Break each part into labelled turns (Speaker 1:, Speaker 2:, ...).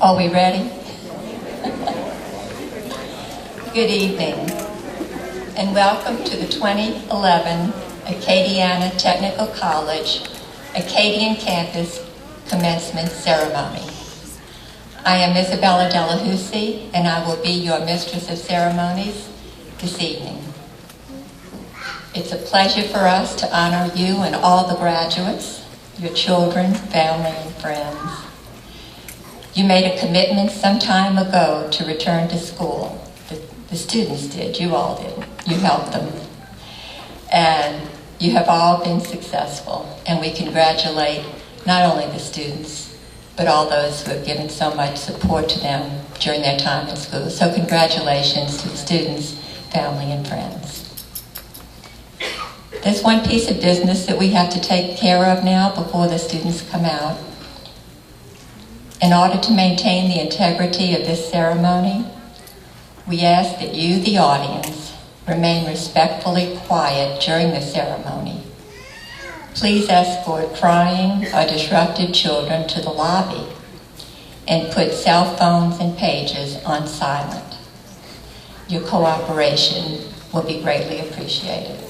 Speaker 1: Are we ready? Good evening, and welcome to the 2011 Acadiana Technical College Acadian Campus Commencement Ceremony. I am Isabella Delahousie, and I will be your Mistress of Ceremonies this evening. It's a pleasure for us to honor you and all the graduates, your children, family, and friends. You made a commitment some time ago to return to school. The students did, you all did. You helped them. And you have all been successful, and we congratulate not only the students, but all those who have given so much support to them during their time in school. So congratulations to the students, family, and friends. There's one piece of business that we have to take care of now before the students come out. In order to maintain the integrity of this ceremony, we ask that you, the audience, remain respectfully quiet during the ceremony. Please escort crying or disrupted children to the lobby and put cell phones and pages on silent. Your cooperation will be greatly appreciated.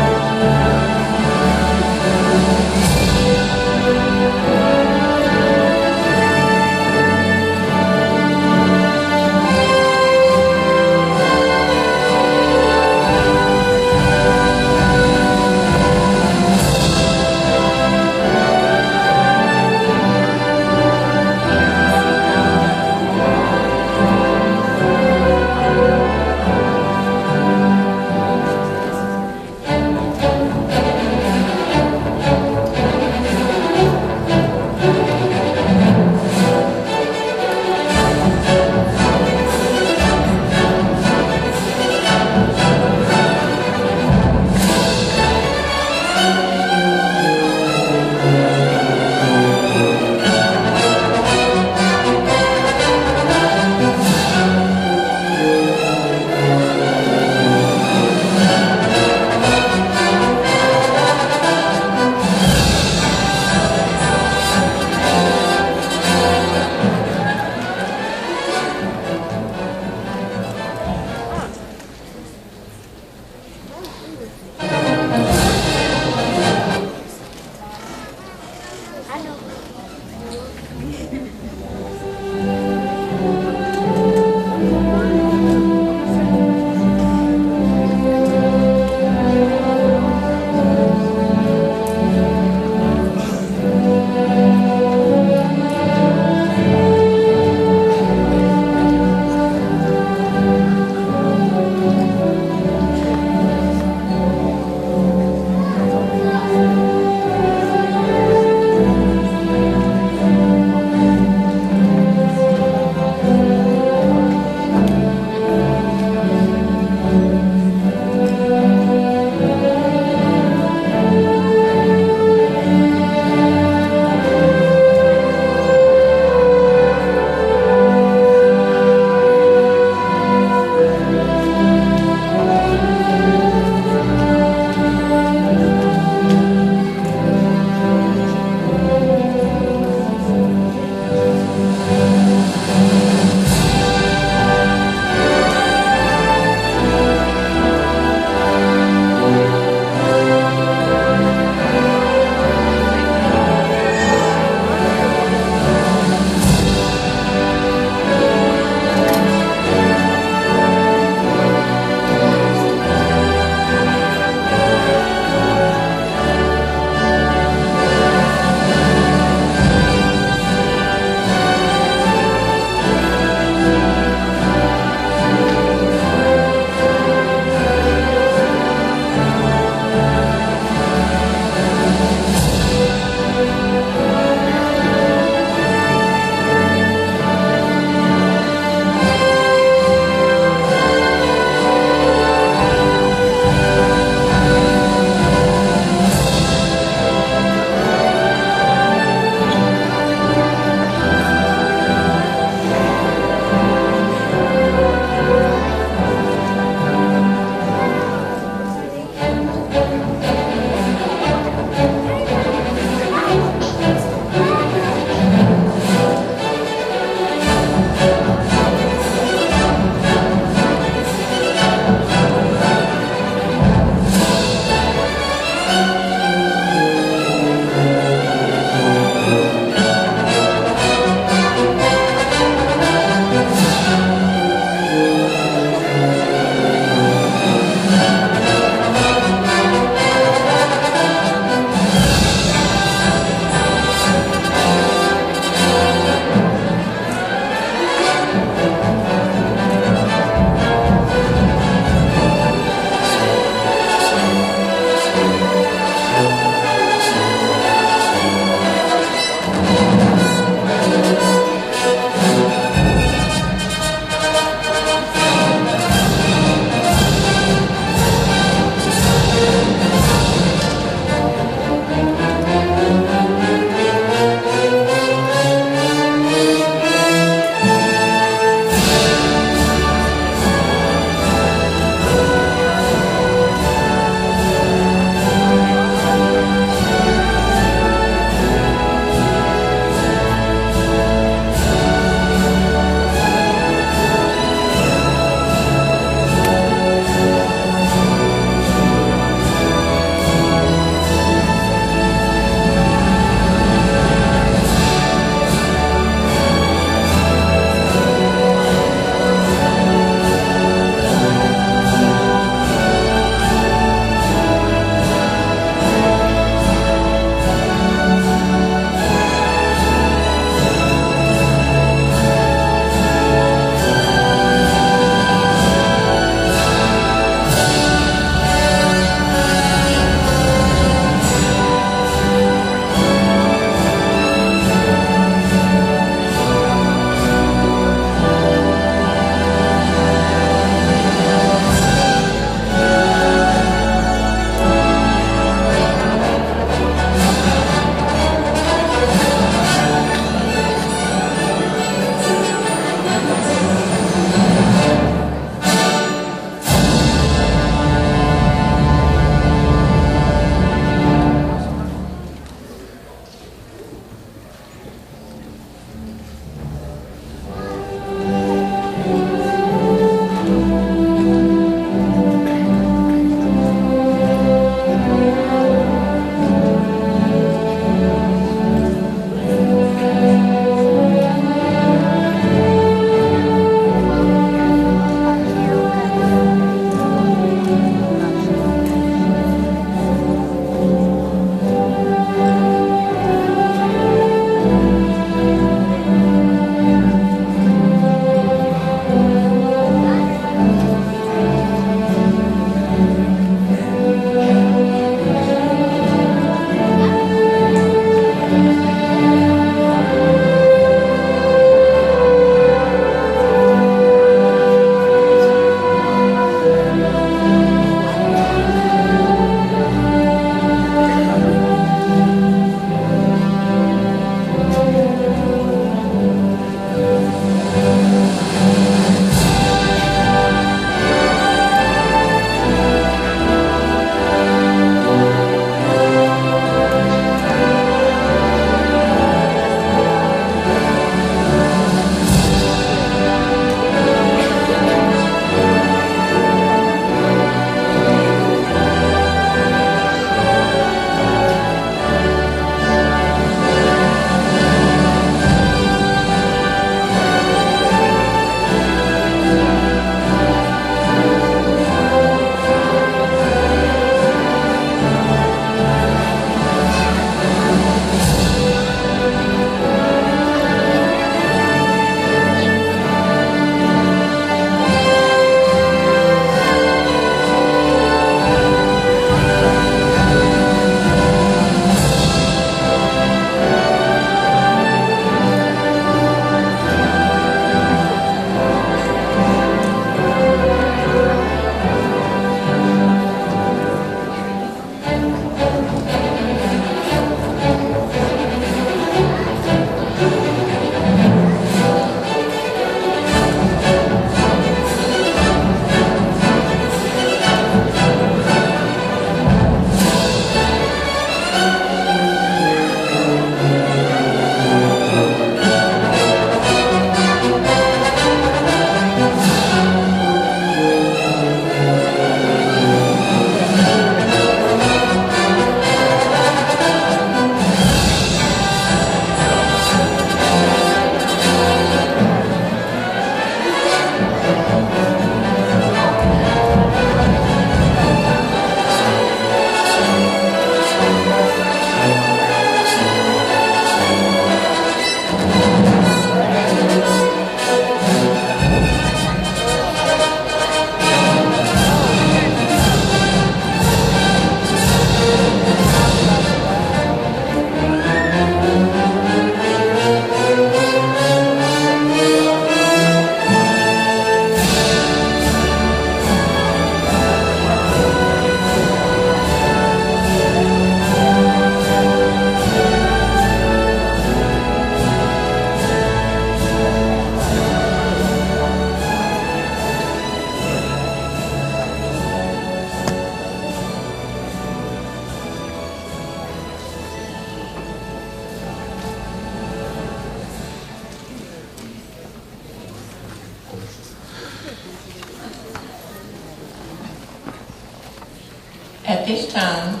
Speaker 1: this time,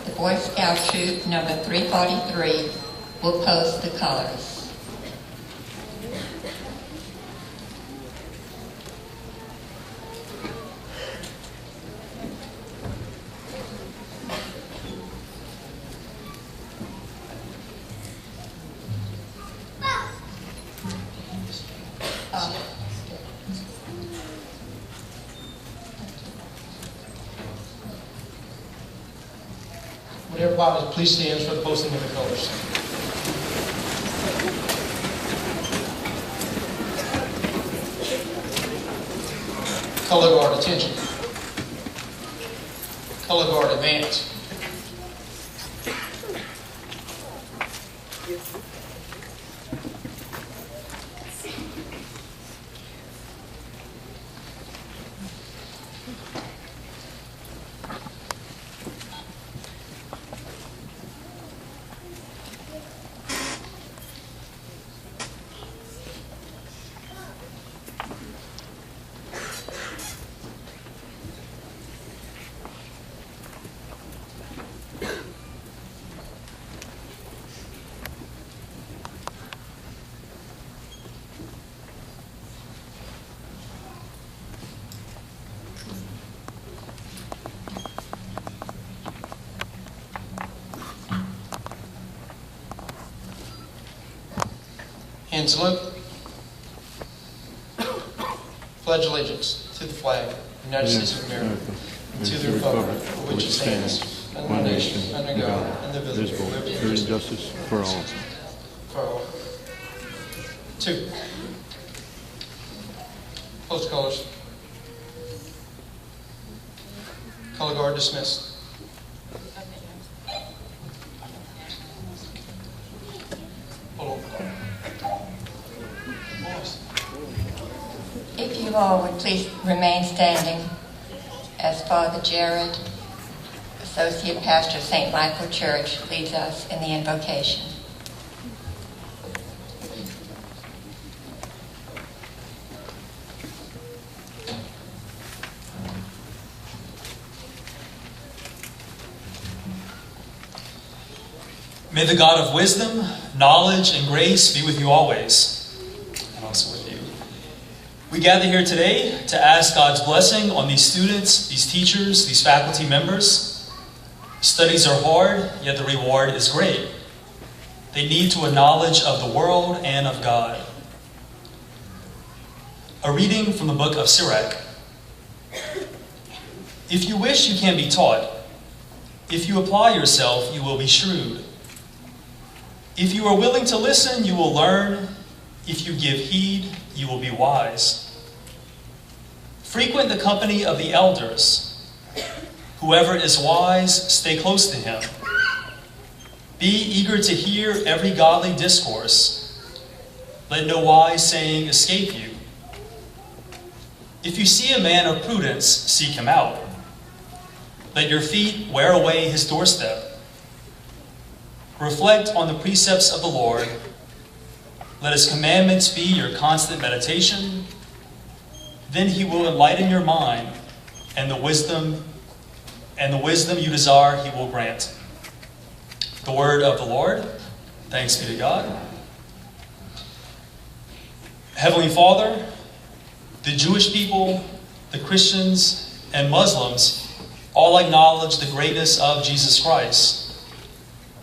Speaker 1: the Boy Scout Troop number 343 will post the colors.
Speaker 2: Would everybody please stand for the posting of the colors? Color guard, attention. Color guard, advance. Hand salute. Pledge allegiance to the flag of the United States of America and to the republic for which it stands, one nation, under God, indivisible, with liberty and justice for all. For all. 2. Post the colors. Color guard dismissed.
Speaker 1: If you all would please remain standing as Father Jared, Associate Pastor of St. Michael Church, leads us in the invocation.
Speaker 3: May the God of wisdom, knowledge, and grace be with you always, and also with you. We gather here today to ask God's blessing on these students, these teachers, these faculty members. Studies are hard, yet the reward is great. They need to a knowledge of the world and of God. A reading from the book of Sirach. If you wish, you can be taught. If you apply yourself, you will be shrewd. If you are willing to listen, you will learn. If you give heed, you will be wise. Frequent the company of the elders. Whoever is wise, stay close to him. Be eager to hear every godly discourse. Let no wise saying escape you. If you see a man of prudence, seek him out. Let your feet wear away his doorstep. Reflect on the precepts of the Lord. Let his commandments be your constant meditation. Then he will enlighten your mind, and the wisdom you desire he will grant. The word of the Lord. Thanks be to God. Heavenly Father, the Jewish people, the Christians, and Muslims all acknowledge the greatness of Jesus Christ.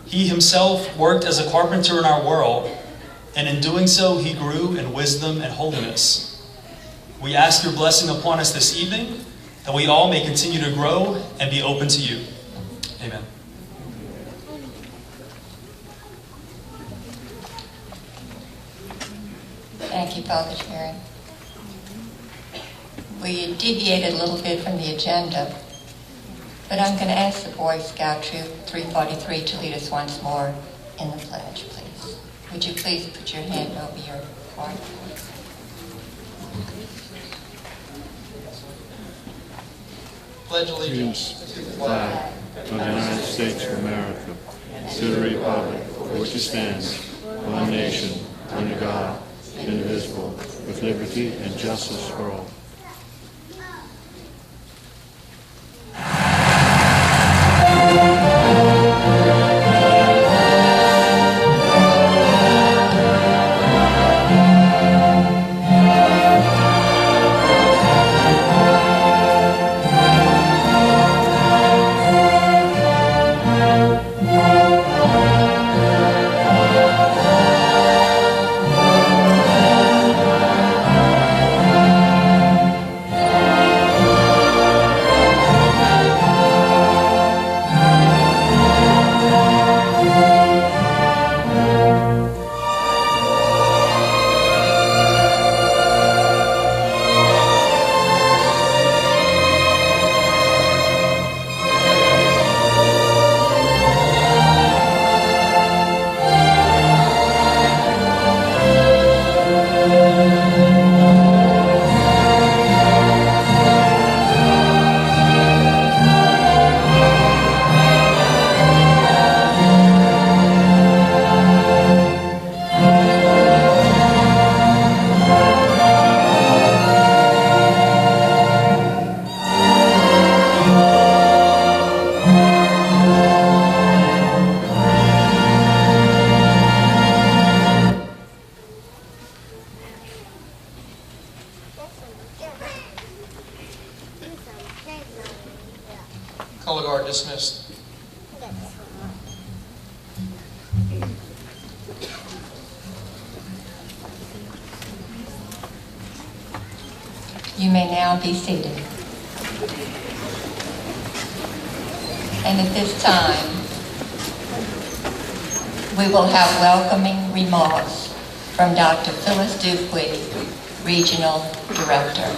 Speaker 3: He himself worked as a carpenter in our world, and in doing so, he grew in wisdom and holiness. We ask your blessing upon us this evening, that we all may continue to grow and be open to you. Amen.
Speaker 1: Thank you, Father Jared. We deviated a little bit from the agenda, but I'm going to ask the Boy Scout Troop 343 to lead us once more in the pledge, please. Would you please put your hand over your heart?
Speaker 2: Pledge allegiance to the flag
Speaker 4: of the United States of America, to the republic for which it stands, one nation, under God, indivisible, with liberty and justice for all.
Speaker 2: dismissed.
Speaker 1: You may now be seated. And at this time, we will have welcoming remarks from Dr. Phyllis Dupuy, Regional Director.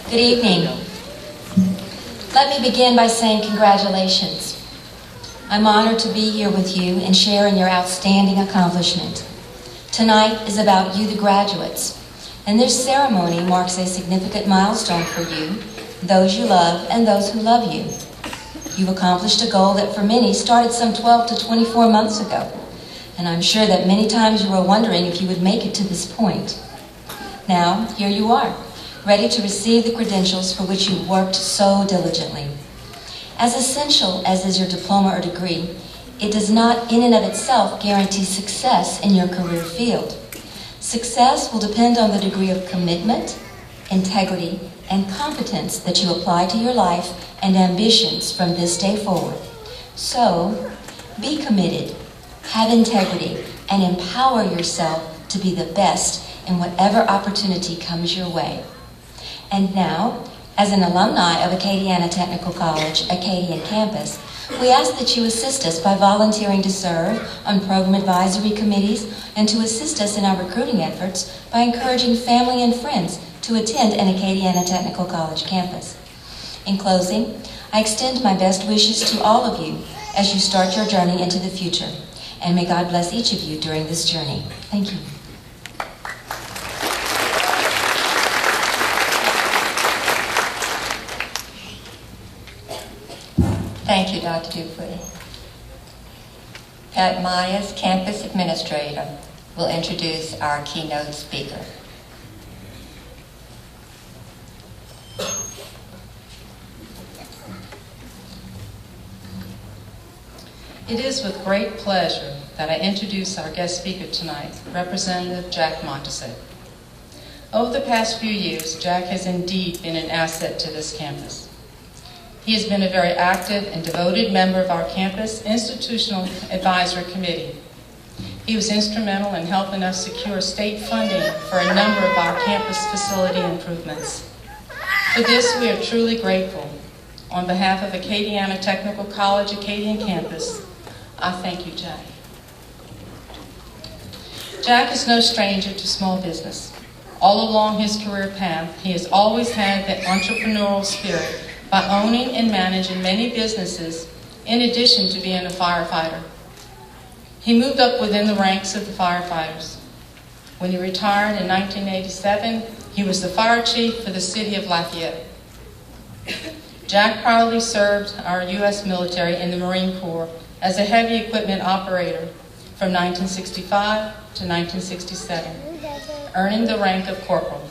Speaker 5: Good evening. Let me begin by saying congratulations. I'm honored to be here with you and share in your outstanding accomplishment. Tonight is about you, the graduates, and this ceremony marks a significant milestone for you, those you love, and those who love you. You've accomplished a goal that for many started some 12 to 24 months ago, and I'm sure that many times you were wondering if you would make it to this point. Now, here you are, ready to receive the credentials for which you worked so diligently. As essential as is your diploma or degree, it does not in and of itself guarantee success in your career field. Success will depend on the degree of commitment, integrity, and competence that you apply to your life and ambitions from this day forward. So, be committed, have integrity, and empower yourself to be the best in whatever opportunity comes your way. And now, as an alumni of Acadiana Technical College, Acadian campus, we ask that you assist us by volunteering to serve on program advisory committees and to assist us in our recruiting efforts by encouraging family and friends to attend an Acadiana Technical College campus. In closing, I extend my best wishes to all of you as you start your journey into the future, and may God bless each of you during this journey. Thank you.
Speaker 1: Thank you, Dr. Dupuy. Pat Myers, Campus Administrator, will introduce our keynote speaker.
Speaker 6: It is with great pleasure that I introduce our guest speaker tonight, Representative Jack Montesette. Over the past few years, Jack has indeed been an asset to this campus. He has been a very active and devoted member of our campus Institutional Advisory Committee. He was instrumental in helping us secure state funding for a number of our campus facility improvements. For this, we are truly grateful. On behalf of Acadiana Technical College Acadian campus, I thank you, Jack. Jack is no stranger to small business. All along his career path, he has always had the entrepreneurial spirit by owning and managing many businesses in addition to being a firefighter. He moved up within the ranks of the firefighters. When he retired in 1987, he was the fire chief for the city of Lafayette. Jack proudly served our U.S. military in the Marine Corps as a heavy equipment operator from 1965 to 1967, earning the rank of corporal.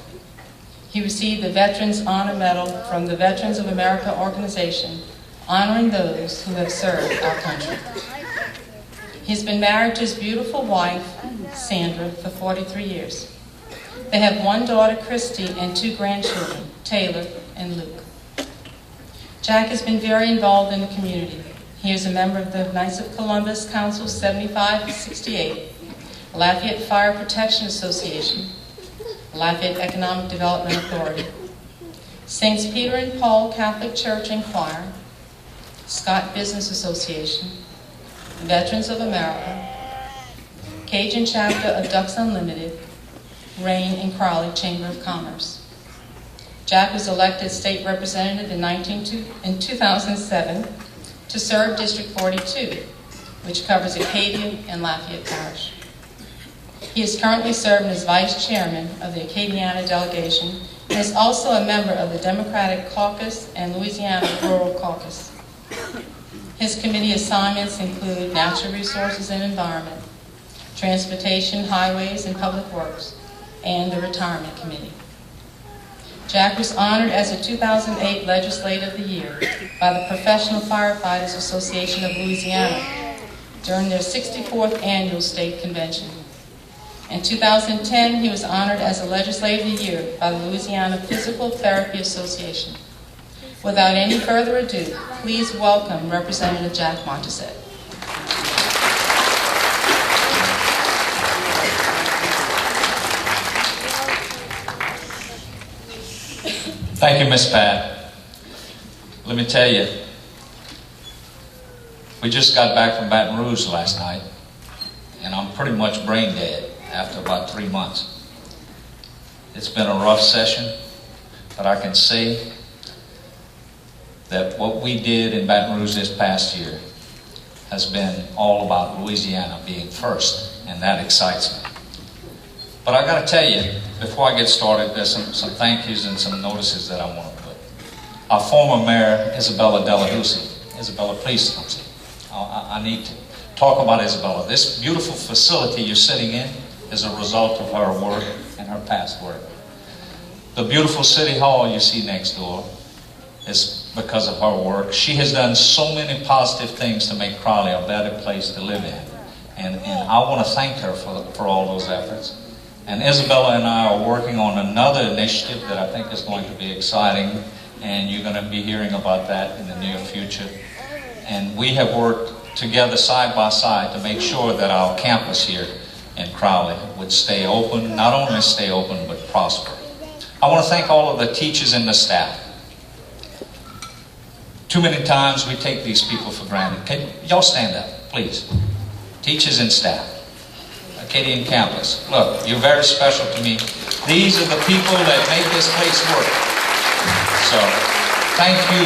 Speaker 6: He received the Veterans Honor Medal from the Veterans of America organization, honoring those who have served our country. He's been married to his beautiful wife, Sandra, for 43 years. They have one daughter, Christy, and two grandchildren, Taylor and Luke. Jack has been very involved in the community. He is a member of the Knights of Columbus Council 75-68, Lafayette Fire Protection Association, Lafayette Economic Development Authority, Saints Peter and Paul Catholic Church and Choir, Scott Business Association, Veterans of America, Cajun Chapter of Ducks Unlimited, Rain and Crowley Chamber of Commerce. Jack was elected state representative in 2007 to serve District 42, which covers Acadian and Lafayette Parish. He is currently serving as vice chairman of the Acadiana delegation and is also a member of the Democratic Caucus and Louisiana Rural Caucus. His committee assignments include natural resources and environment, transportation, highways, and public works, and the retirement committee. Jack was honored as a 2008 Legislative of the Year by the Professional Firefighters Association of Louisiana during their 64th annual state convention. In 2010, he was honored as a Legislator of the Year by the Louisiana Physical Therapy Association. Without any further ado, please welcome Representative Jack Montesette.
Speaker 7: Thank you, Miss Pat. Let me tell you, we just got back from Baton Rouge last night, and I'm pretty much brain dead after about 3 months. It's been a rough session, but I can say that what we did in Baton Rouge this past year has been all about Louisiana being first, and that excites me. But I got to tell you, before I get started, there's some thank yous and some notices that I want to put. Our former mayor, Isabella Delahousie. Isabella, please come see. I need to talk about Isabella. This beautiful facility you're sitting in is a result of her work and her past work. The beautiful city hall you see next door is because of her work. She has done so many positive things to make Crowley a better place to live in. And I want to thank her for all those efforts. And Isabella and I are working on another initiative that I think is going to be exciting, and you're going to be hearing about that in the near future. And we have worked together side by side to make sure that our campus here in Crowley would stay open, not only stay open, but prosper. I want to thank all of the teachers and the staff. Too many times we take these people for granted. Can y'all stand up, please? Teachers and staff. Acadian campus. Look, you're very special to me. These are the people that make this place work. So, thank you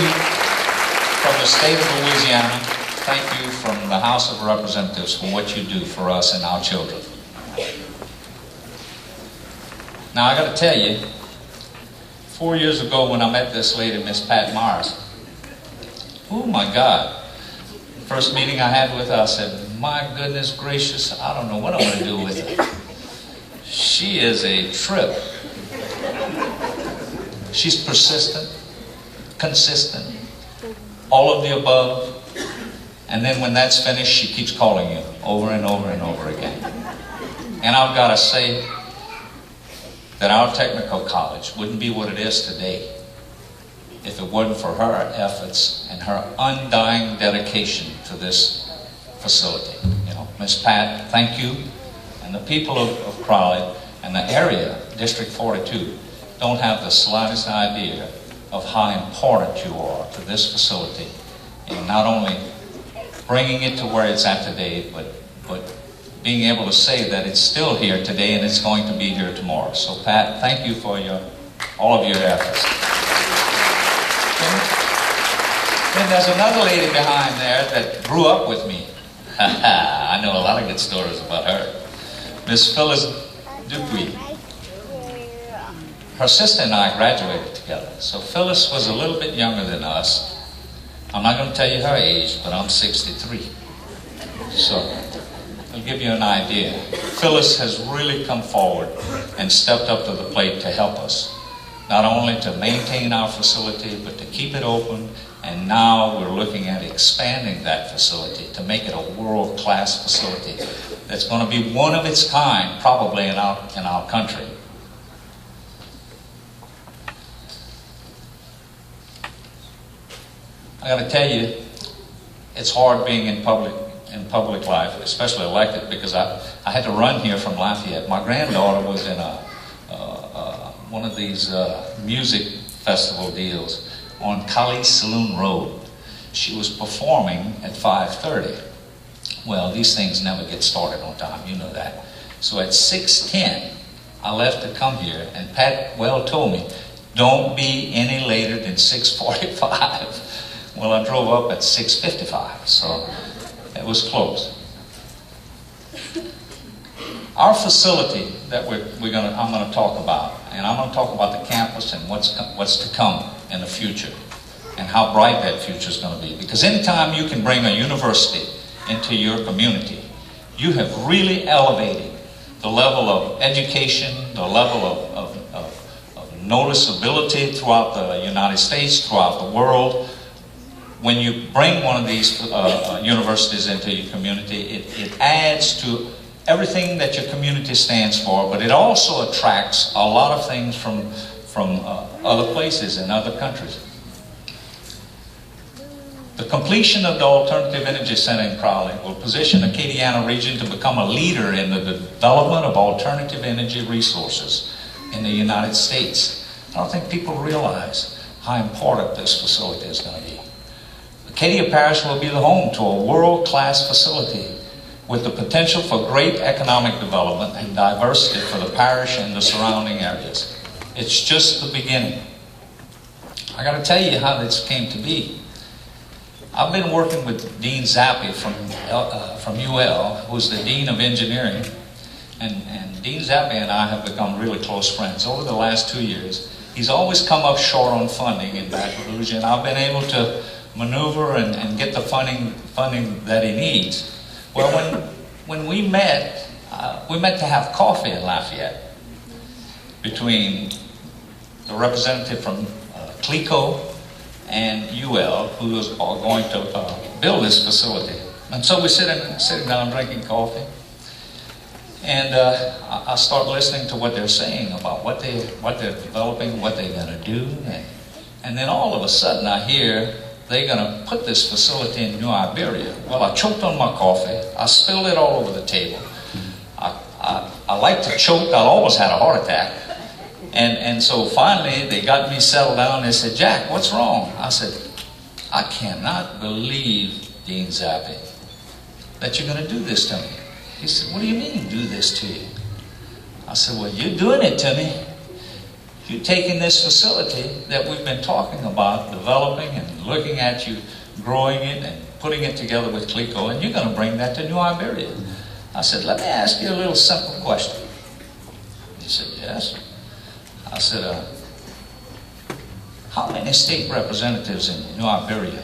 Speaker 7: from the state of Louisiana. Thank you from the House of Representatives for what you do for us and our children. Now, I got to tell you, 4 years ago when I met this lady, Miss Pat Myers, oh my God, the first meeting I had with her, I said, my goodness gracious, I don't know what I'm going to do with her. She is a trip. She's persistent, consistent, all of the above. And then when that's finished, she keeps calling you over and over and over again. And I've got to say that our technical college wouldn't be what it is today if it wasn't for her efforts and her undying dedication to this facility. You know, Miss Pat, thank you. And the people of Crowley and the area, District 42, don't have the slightest idea of how important you are to this facility in not only bringing it to where it's at today, but being able to say that it's still here today and it's going to be here tomorrow. So Pat, thank you for all of your efforts. Then there's another lady behind there that grew up with me. I know a lot of good stories about her. Miss Phyllis Dupuy. Her sister and I graduated together. So Phyllis was a little bit younger than us. I'm not going to tell you her age, but I'm 63. So I'll give you an idea. Phyllis has really come forward and stepped up to the plate to help us. Not only to maintain our facility, but to keep it open. And now we're looking at expanding that facility to make it a world-class facility that's going to be one of its kind probably in our country. I got to tell you, it's hard being in public life, especially elected, because I had to run here from Lafayette. My granddaughter was in one of these music festival deals on Kali Saloon Road. She was performing at 5:30. Well, these things never get started on time, you know that. So at 6:10, I left to come here, and Pat well told me, don't be any later than 6:45. Well, I drove up at 6:55, so it was close. Our facility that I'm going to talk about, and I'm going to talk about the campus and what's to come in the future, and how bright that future is going to be. Because anytime you can bring a university into your community, you have really elevated the level of education, the level of noticeability throughout the United States, throughout the world. When you bring one of these universities into your community, it adds to everything that your community stands for, but it also attracts a lot of things from other places and other countries. The completion of the Alternative Energy Center in Crowley will position the Acadiana region to become a leader in the development of alternative energy resources in the United States. I don't think people realize how important this facility is going to be. Acadia Parish will be the home to a world-class facility with the potential for great economic development and diversity for the parish and the surrounding areas. It's just the beginning. I got to tell you how this came to be. I've been working with Dean Zappi from UL, who's the Dean of Engineering, and Dean Zappi and I have become really close friends over the last 2 years. He's always come up short on funding in Baton Rouge, and I've been able to maneuver and get the funding that he needs. Well, when we met to have coffee in Lafayette between the representative from CLECO and UL, who was going to build this facility. And so we're sitting down drinking coffee, and I start listening to what they're saying about what they're developing, what they're going to do, and then all of a sudden I hear they're going to put this facility in New Iberia. Well, I choked on my coffee. I spilled it all over the table. I like to choke. I almost had a heart attack. And so finally, they got me settled down. They said, "Jack, what's wrong?" I said, "I cannot believe, Dean Zappi, that you're going to do this to me." He said, "What do you mean, do this to you?" I said, "Well, you're doing it to me. You're taking this facility that we've been talking about, developing and looking at you, growing it and putting it together with CLECO, and you're going to bring that to New Iberia." I said, "Let me ask you a little simple question." He said, "Yes." I said, "How many state representatives in New Iberia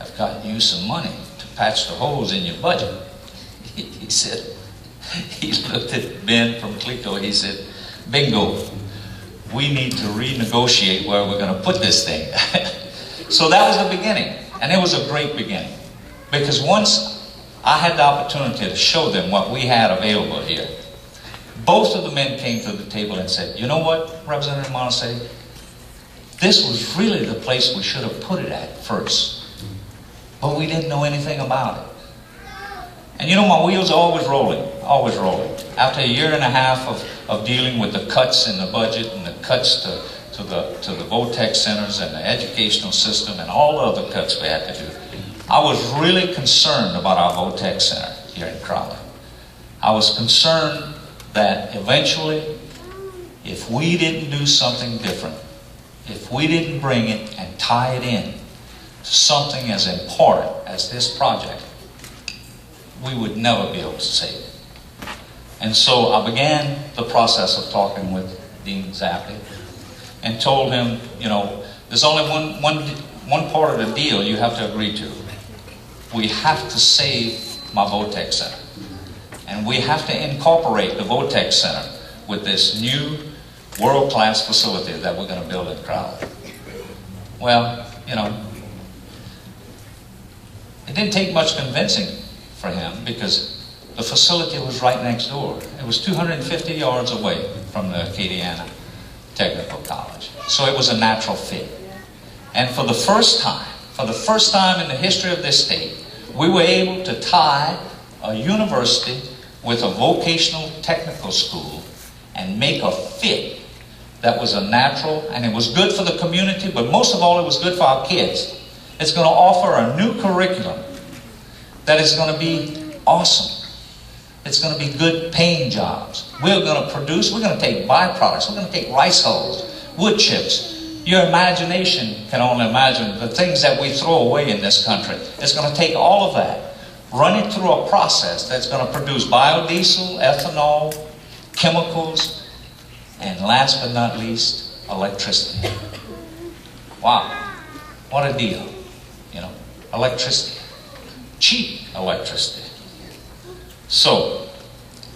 Speaker 7: have got you some money to patch the holes in your budget?" He said, he looked at Ben from CLECO, he said, "Bingo, we need to renegotiate where we're going to put this thing." So that was the beginning, and it was a great beginning, because once I had the opportunity to show them what we had available here, both of the men came to the table and said, "You know what, Representative Montse, this was really the place we should have put it at first, but we didn't know anything about it." And you know, my wheels are always rolling, always rolling. After a year and a half of dealing with the cuts in the budget and the cuts to the VOTEC centers and the educational system and all the other cuts we had to do, I was really concerned about our VOTEC center here in Crowley. I was concerned that eventually, if we didn't do something different, if we didn't bring it and tie it in to something as important as this project, we would never be able to save it. And so I began the process of talking with Dean Zappi and told him, you know, there's only one part of the deal you have to agree to. We have to save my VOTEC center. And we have to incorporate the VOTEC Center with this new world-class facility that we're going to build in Crowley. Well, you know, it didn't take much convincing for him, because the facility was right next door. It was 250 yards away from the Acadiana Technical College. So it was a natural fit. And for the first time in the history of this state, we were able to tie a university with a vocational technical school and make a fit that was a natural, and it was good for the community, but most of all it was good for our kids. It's going to offer a new curriculum that is going to be awesome. It's going to be good paying jobs. We're going to take byproducts. We're going to take rice hulls, wood chips. Your imagination can only imagine the things that we throw away in this country. It's going to take all of that, run it through a process that's going to produce biodiesel, ethanol, chemicals, and last but not least, electricity. Wow, what a deal, you know, electricity, cheap electricity. So,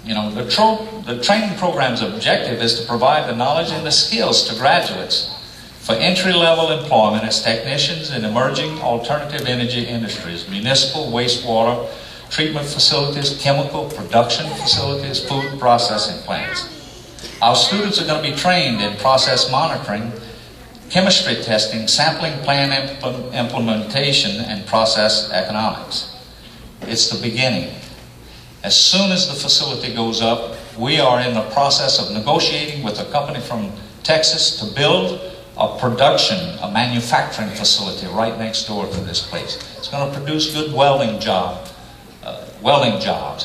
Speaker 7: you know, the training program's objective is to provide the knowledge and the skills to graduates for entry-level employment as technicians in emerging alternative energy industries, municipal, wastewater, treatment facilities, chemical production facilities, food processing plants. Our students are going to be trained in process monitoring, chemistry testing, sampling plan implementation, and process economics. It's the beginning. As soon as the facility goes up, we are in the process of negotiating with a company from Texas to build a manufacturing facility right next door to this place. It's going to produce good welding jobs.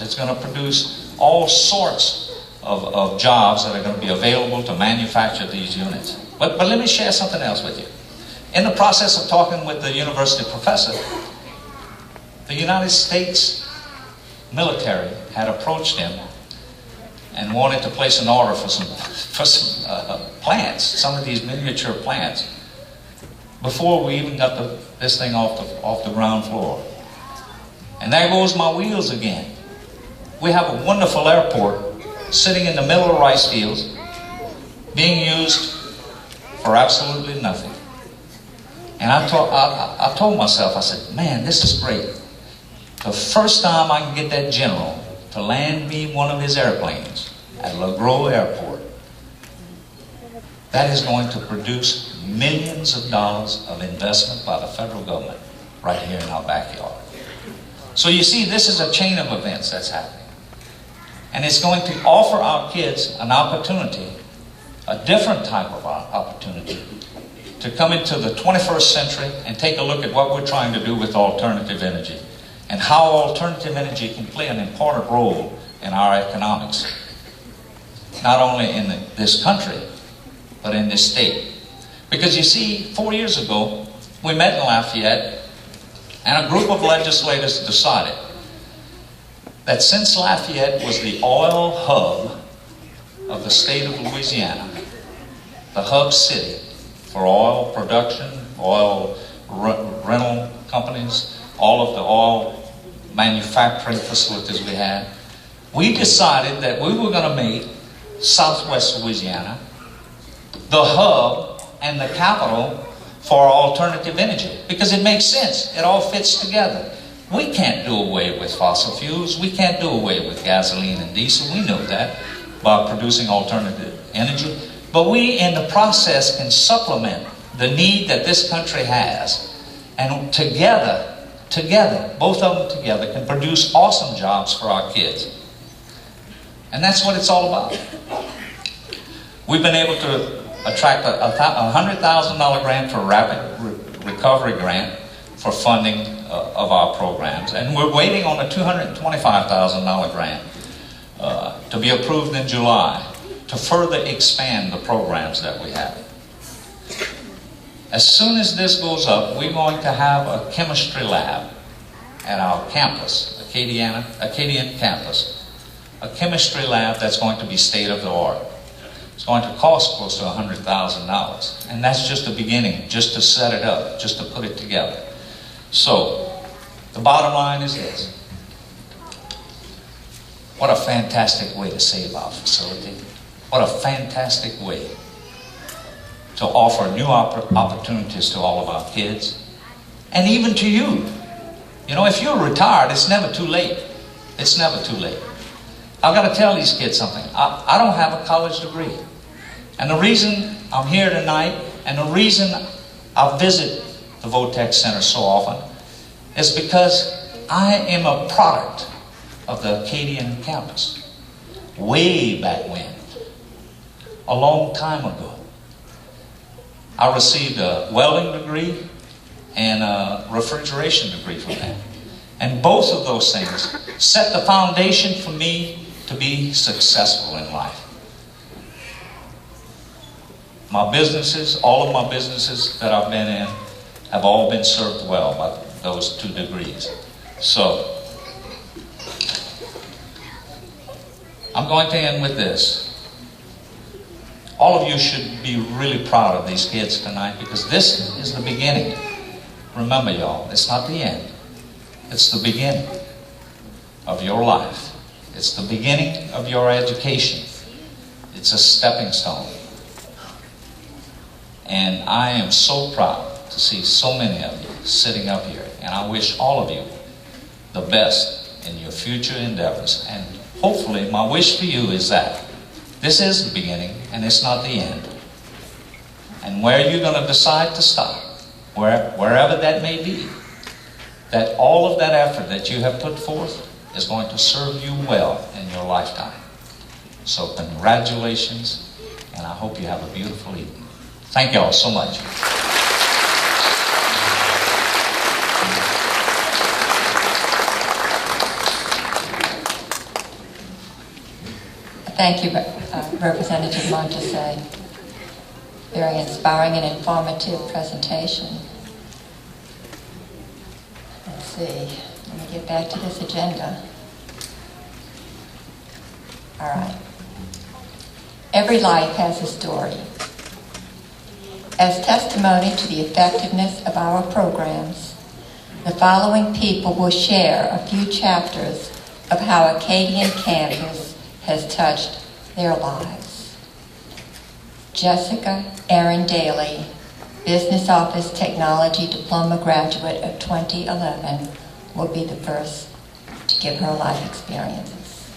Speaker 7: It's going to produce all sorts of jobs that are going to be available to manufacture these units. But let me share something else with you. In the process of talking with the university professor, the United States military had approached him and wanted to place an order for some plants, some of these miniature plants, before we even got this thing off the ground floor. And there goes my wheels again. We have a wonderful airport sitting in the middle of rice fields, being used for absolutely nothing. And I told myself, I said, man, this is great. The first time I can get that general to land me one of his airplanes at LaGros Airport, that is going to produce millions of dollars of investment by the federal government right here in our backyard. So you see, this is a chain of events that's happening. And it's going to offer our kids an opportunity, a different type of opportunity, to come into the 21st century and take a look at what we're trying to do with alternative energy and how alternative energy can play an important role in our economics, not only in this country, but in this state. Because you see, 4 years ago, we met in Lafayette, and a group of legislators decided that since Lafayette was the oil hub of the state of Louisiana, the hub city for oil production, oil rental companies, all of the oil manufacturing facilities we had, we decided that we were going to make Southwest Louisiana the hub and the capital for alternative energy, because it makes sense. It all fits together. We can't do away with fossil fuels. We can't do away with gasoline and diesel. We know that by producing alternative energy. But we, in the process, can supplement the need that this country has. And together, both of them together, can produce awesome jobs for our kids. And that's what it's all about. We've been able to attract a $100,000 grant for a rapid recovery grant for funding of our programs. And we're waiting on a $225,000 grant to be approved in July to further expand the programs that we have. As soon as this goes up, we're going to have a chemistry lab at our campus, Acadian campus. A chemistry lab that's going to be state-of-the-art. It's going to cost close to $100,000. And that's just the beginning, just to set it up, just to put it together. So, the bottom line is this. What a fantastic way to save our facility. What a fantastic way to offer new opportunities to all of our kids. And even to you. You know, if you're retired, it's never too late. It's never too late. I've got to tell these kids something. I don't have a college degree. And the reason I'm here tonight, and the reason I visit the Votech Center so often, is because I am a product of the Acadian campus. Way back when. A long time ago. I received a welding degree and a refrigeration degree from them. And both of those things set the foundation for me to be successful in life. My businesses, all of my businesses that I've been in, have all been served well by those 2 degrees. So, I'm going to end with this. All of you should be really proud of these kids tonight, because this is the beginning. Remember, y'all, it's not the end. It's the beginning of your life. It's the beginning of your education. It's a stepping stone. And I am so proud to see so many of you sitting up here. And I wish all of you the best in your future endeavors. And hopefully, my wish for you is that this is the beginning and it's not the end. And where you're going to decide to stop, wherever that may be, that all of that effort that you have put forth is going to serve you well in your lifetime. So congratulations, and I hope you have a beautiful evening. Thank you all so much.
Speaker 1: Thank you, Representative Montese. Very inspiring and informative presentation. Let's see. Let me get back to this agenda. All right. Every life has a story. As testimony to the effectiveness of our programs, the following people will share a few chapters of how Acadian campus has touched their lives. Jessica Aaron Daly, Business Office Technology Diploma graduate of 2011, will be the first to give her life experiences.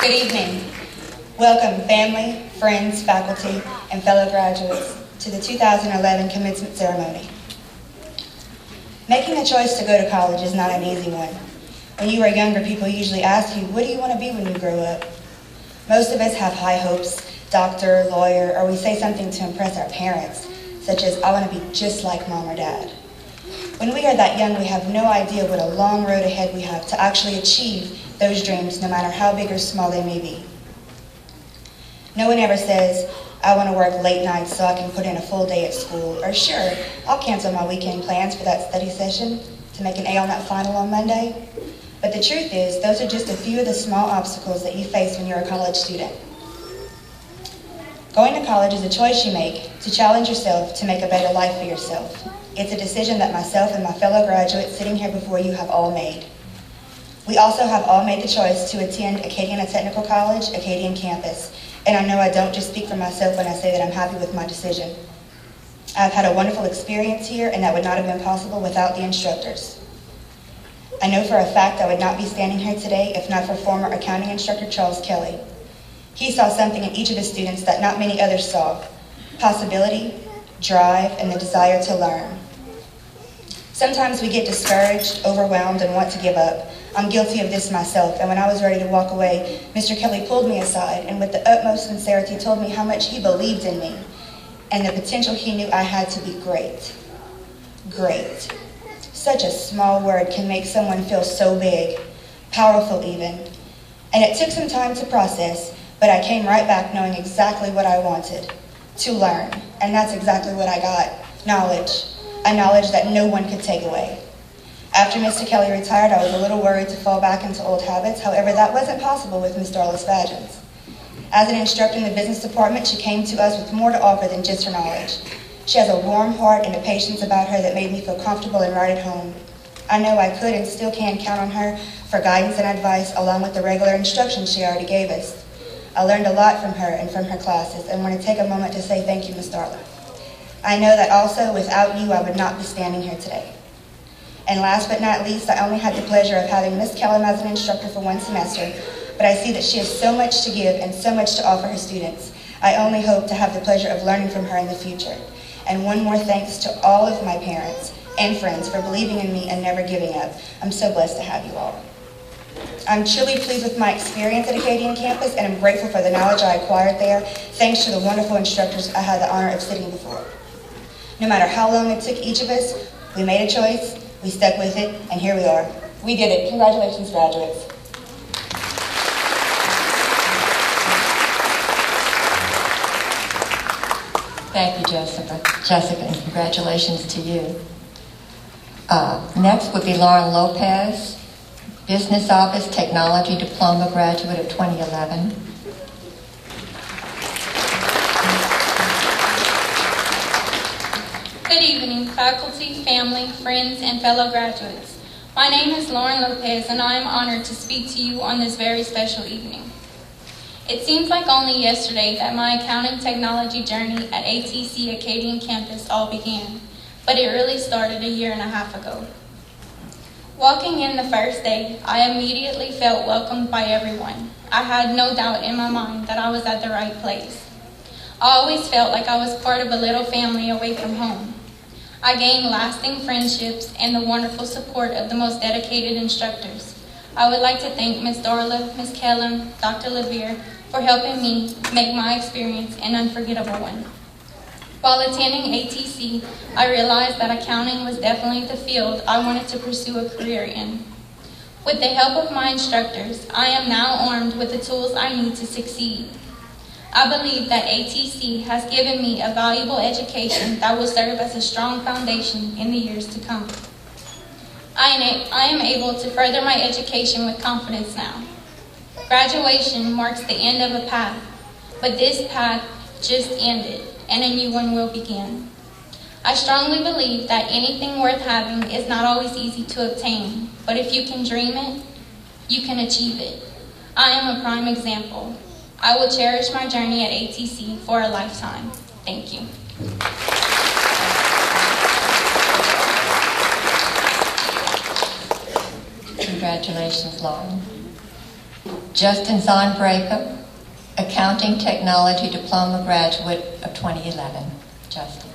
Speaker 8: Good evening. Welcome, family, friends, faculty, and fellow graduates to the 2011 commencement ceremony. Making a choice to go to college is not an easy one. When you are younger, people usually ask you, what do you want to be when you grow up? Most of us have high hopes, doctor, lawyer, or we say something to impress our parents, such as, I want to be just like mom or dad. When we are that young, we have no idea what a long road ahead we have to actually achieve those dreams, no matter how big or small they may be. No one ever says, I want to work late nights so I can put in a full day at school, or sure, I'll cancel my weekend plans for that study session to make an A on that final on Monday. But the truth is, those are just a few of the small obstacles that you face when you're a college student. Going to college is a choice you make to challenge yourself to make a better life for yourself. It's a decision that myself and my fellow graduates sitting here before you have all made. We also have all made the choice to attend Acadian Technical College, Acadian campus. And I know I don't just speak for myself when I say that I'm happy with my decision. I've had a wonderful experience here, and that would not have been possible without the instructors. I know for a fact I would not be standing here today if not for former accounting instructor Charles Kelly. He saw something in each of his students that not many others saw: possibility, drive, and the desire to learn. Sometimes we get discouraged, overwhelmed, and want to give up. I'm guilty of this myself, and when I was ready to walk away, Mr. Kelly pulled me aside and with the utmost sincerity told me how much he believed in me and the potential he knew I had to be great. Great. Such a small word can make someone feel so big, powerful even. And it took some time to process, but I came right back knowing exactly what I wanted: to learn. And that's exactly what I got: knowledge. A knowledge that no one could take away. After Mr. Kelly retired, I was a little worried to fall back into old habits. However, that wasn't possible with Ms. Darla Spagins. As an instructor in the business department, she came to us with more to offer than just her knowledge. She has a warm heart and a patience about her that made me feel comfortable and right at home. I know I could and still can count on her for guidance and advice, along with the regular instruction she already gave us. I learned a lot from her and from her classes, and want to take a moment to say thank you, Ms. Darla. I know that also without you, I would not be standing here today. And last but not least, I only had the pleasure of having Ms. Kellum as an instructor for one semester, but I see that she has so much to give and so much to offer her students. I only hope to have the pleasure of learning from her in the future. And one more thanks to all of my parents and friends for believing in me and never giving up. I'm so blessed to have you all. I'm truly pleased with my experience at Acadian campus, and I'm grateful for the knowledge I acquired there, thanks to the wonderful instructors I had the honor of sitting before. No matter how long it took each of us, we made a choice, we stuck with it, and here we are. We did it. Congratulations, graduates.
Speaker 1: Thank you, Jessica. Jessica, and congratulations to you. Next would be Lauren Lopez, Business Office Technology Diploma graduate of 2011.
Speaker 9: Good evening, faculty, family, friends, and fellow graduates. My name is Lauren Lopez, and I am honored to speak to you on this very special evening. It seems like only yesterday that my accounting technology journey at ATC Acadian campus all began, but it really started a year and a half ago. Walking in the first day, I immediately felt welcomed by everyone. I had no doubt in my mind that I was at the right place. I always felt like I was part of a little family away from home. I gained lasting friendships and the wonderful support of the most dedicated instructors. I would like to thank Ms. Dorla, Ms. Kellum, Dr. Levere for helping me make my experience an unforgettable one. While attending ATC, I realized that accounting was definitely the field I wanted to pursue a career in. With the help of my instructors, I am now armed with the tools I need to succeed. I believe that ATC has given me a valuable education that will serve as a strong foundation in the years to come. I am able to further my education with confidence now. Graduation marks the end of a path, but this path just ended, and a new one will begin. I strongly believe that anything worth having is not always easy to obtain, but if you can dream it, you can achieve it. I am a prime example. I will cherish my journey at ATC for a lifetime. Thank you.
Speaker 1: Congratulations, Lauren. Justin Zonbreaker, Accounting Technology Diploma graduate of 2011. Justin.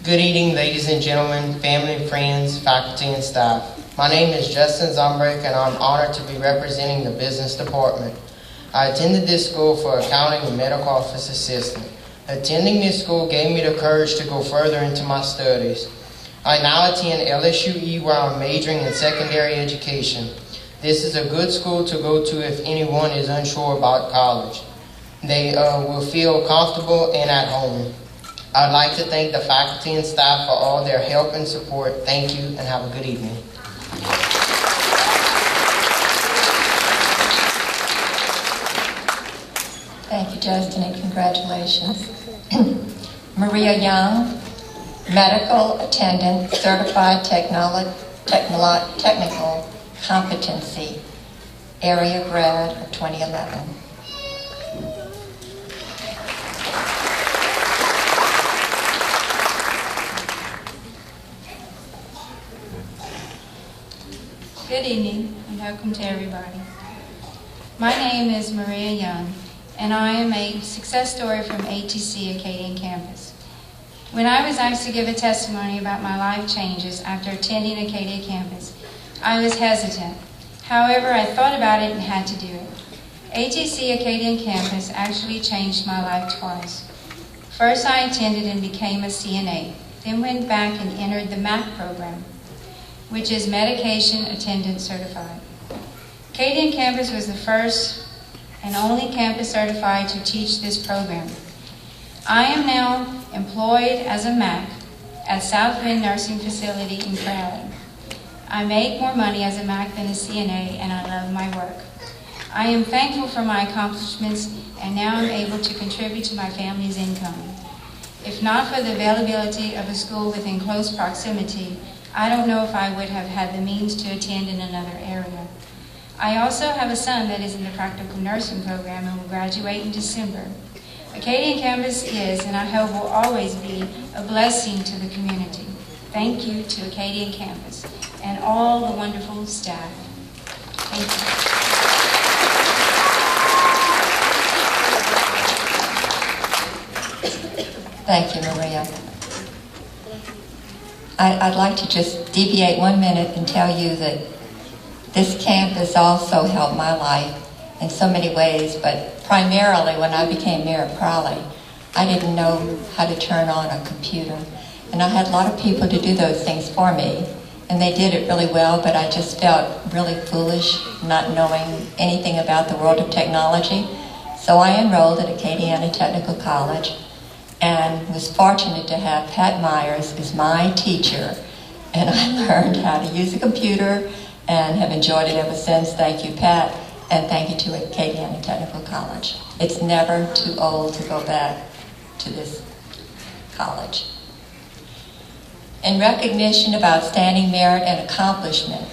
Speaker 10: Good evening, ladies and gentlemen, family, friends, faculty, and staff. My name is Justin Zonbreaker, and I'm honored to be representing the business department. I attended this school for accounting and medical office assistant. Attending this school gave me the courage to go further into my studies. I now attend LSUE, where I'm majoring in secondary education. This is a good school to go to if anyone is unsure about college. They will feel comfortable and at home. I'd like to thank the faculty and staff for all their help and support. Thank you, and have a good evening.
Speaker 1: Thank you, Justin, and congratulations. Maria Young, Medical Attendant, Certified Technical Competency, Area Grad of 2011.
Speaker 11: Good evening and welcome to everybody. My name is Maria Young, and I am a success story from ATC Acadian campus. When I was asked to give a testimony about my life changes after attending Acadian campus, I was hesitant. However, I thought about it and had to do it. ATC Acadian campus actually changed my life twice. First, I attended and became a CNA, then went back and entered the MAC program, which is Medication Attendant Certified. Acadian campus was the first and only campus certified to teach this program. I am now employed as a MAC at Southwind Nursing Facility in Crowley. I make more money as a MAC than a CNA, and I love my work. I am thankful for my accomplishments, and now I'm able to contribute to my family's income. If not for the availability of a school within close proximity, I don't know if I would have had the means to attend in another area. I also have a son that is in the practical nursing program and will graduate in December. Acadian campus is, and I hope will always be, a blessing to the community. Thank you to Acadian campus and all the wonderful staff. Thank
Speaker 1: you. Thank you, Maria. I'd like to just deviate 1 minute and tell you that this campus also helped my life in so many ways, but primarily when I became mayor of Crowley, I didn't know how to turn on a computer. And I had a lot of people to do those things for me, and they did it really well, but I just felt really foolish not knowing anything about the world of technology. So I enrolled at Acadiana Technical College, and was fortunate to have Pat Myers as my teacher, and I learned how to use a computer and have enjoyed it ever since. Thank you, Pat, and thank you to Acadiana Technical College. It's never too old to go back to this college. In recognition of outstanding merit and accomplishment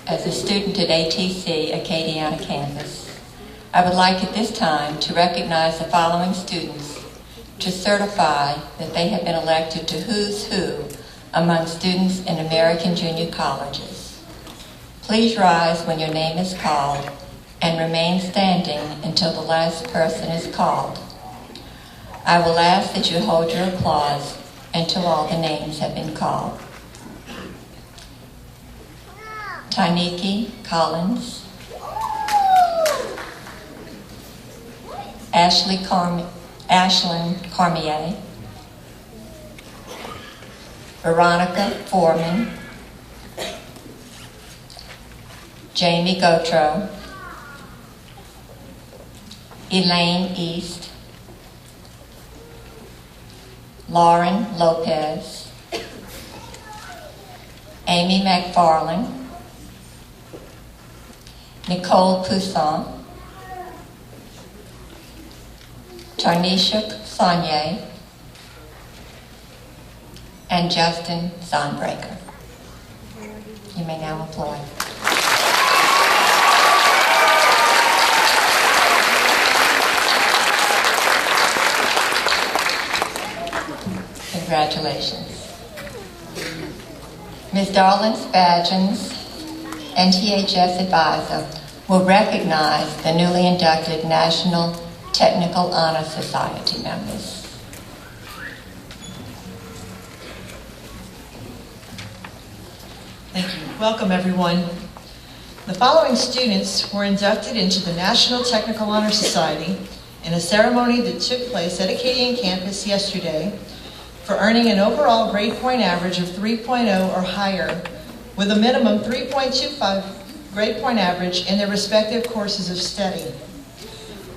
Speaker 1: as a student at ATC Acadiana campus, I would like at this time to recognize the following students to certify that they have been elected to Who's Who among students in American junior colleges. Please rise when your name is called and remain standing until the last person is called. I will ask that you hold your applause until all the names have been called. Tainiki Collins, Ashlyn Cormier, Veronica Foreman, Jamie Gautreaux, Elaine East, Lauren Lopez, Amy McFarland, Nicole Poussin, Tarnisha Saunier, and Justin Zonbreaker. You may now applaud. Congratulations. Ms. Darlene Spagins, NTHS advisor, will recognize the newly inducted National Technical Honor Society members.
Speaker 12: Thank you. Welcome, everyone. The following students were inducted into the National Technical Honor Society in a ceremony that took place at Acadian campus yesterday for earning an overall grade point average of 3.0 or higher, with a minimum 3.25 grade point average in their respective courses of study.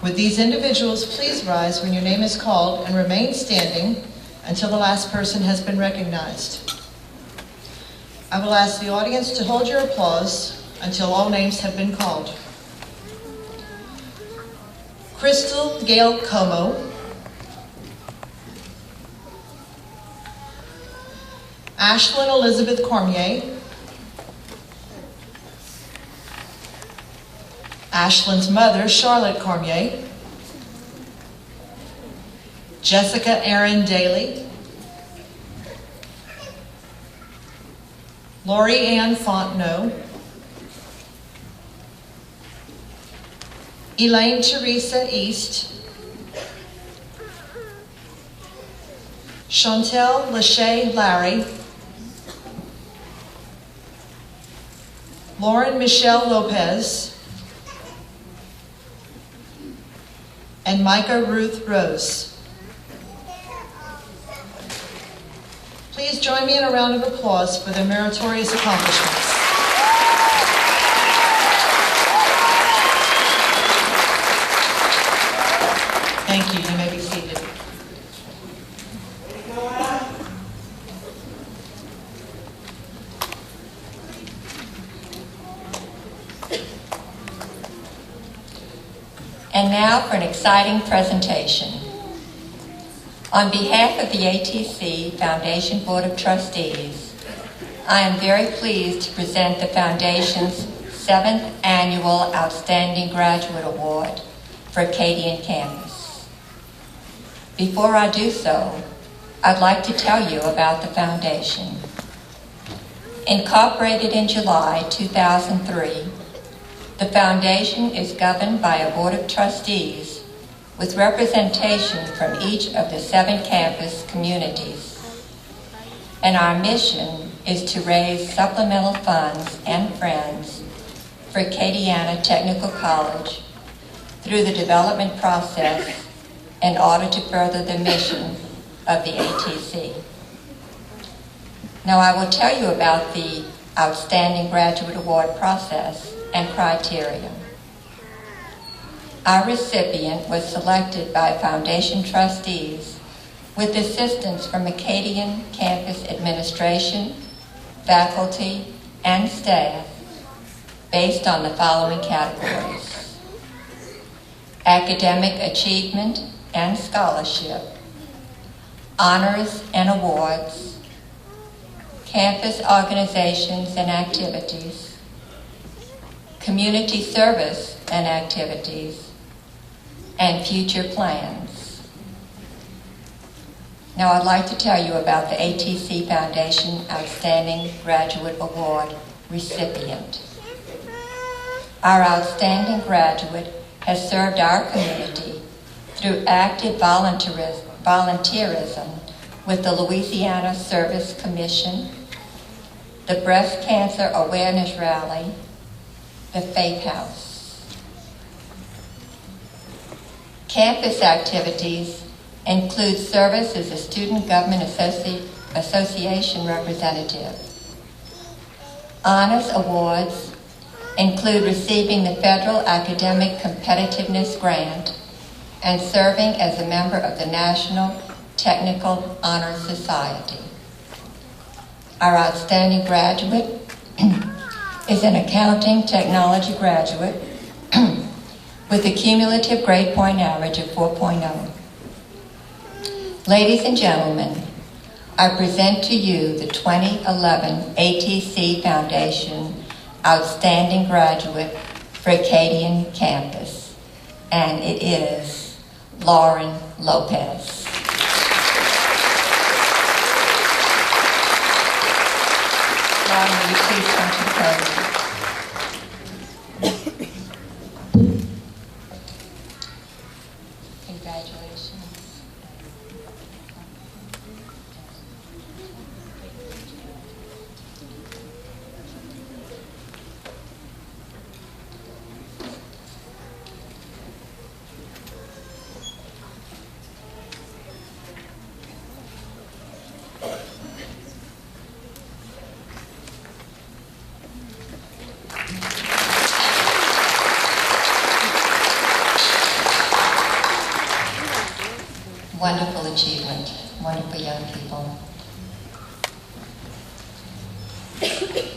Speaker 12: Would these individuals please rise when your name is called and remain standing until the last person has been recognized. I will ask the audience to hold your applause until all names have been called. Crystal Gail Como, Ashlyn Elizabeth Cormier, Ashlyn's mother, Charlotte Cormier, Jessica Erin Daly, Lori Ann Fontenot, Elaine Teresa East, Chantel Lachey Larry, Lauren Michelle Lopez, and Micah Ruth Rose. Please join me in a round of applause for their meritorious accomplishments. Thank you. You may be seated.
Speaker 1: And now for an exciting presentation. On behalf of the ATC Foundation Board of Trustees, I am very pleased to present the Foundation's 7th Annual Outstanding Graduate Award for Acadian campus. Before I do so, I'd like to tell you about the Foundation. Incorporated in July 2003, the Foundation is governed by a Board of Trustees with representation from each of the 7 campus communities. And our mission is to raise supplemental funds and friends for Acadiana Technical College through the development process in order to further the mission of the ATC. Now I will tell you about the Outstanding Graduate Award process and criteria. Our recipient was selected by Foundation trustees with assistance from Acadian campus administration, faculty, and staff based on the following categories: academic achievement and scholarship, honors and awards, campus organizations and activities, community service and activities, and future plans. Now I'd like to tell you about the ATC Foundation Outstanding Graduate Award recipient. Our outstanding graduate has served our community through active volunteerism with the Louisiana Service Commission, the Breast Cancer Awareness Rally, the Faith House. Campus activities include service as a Student Government Association representative. Honors awards include receiving the Federal Academic Competitiveness Grant and serving as a member of the National Technical Honor Society. Our outstanding graduate is an accounting technology graduate with a cumulative grade point average of 4.0. Ladies and gentlemen, I present to you the 2011 ATC Foundation Outstanding Graduate for Acadian Campus, and it is Lauren Lopez. Lauren, will you please come to the podium? Congratulations. Wonderful achievement, wonderful young people.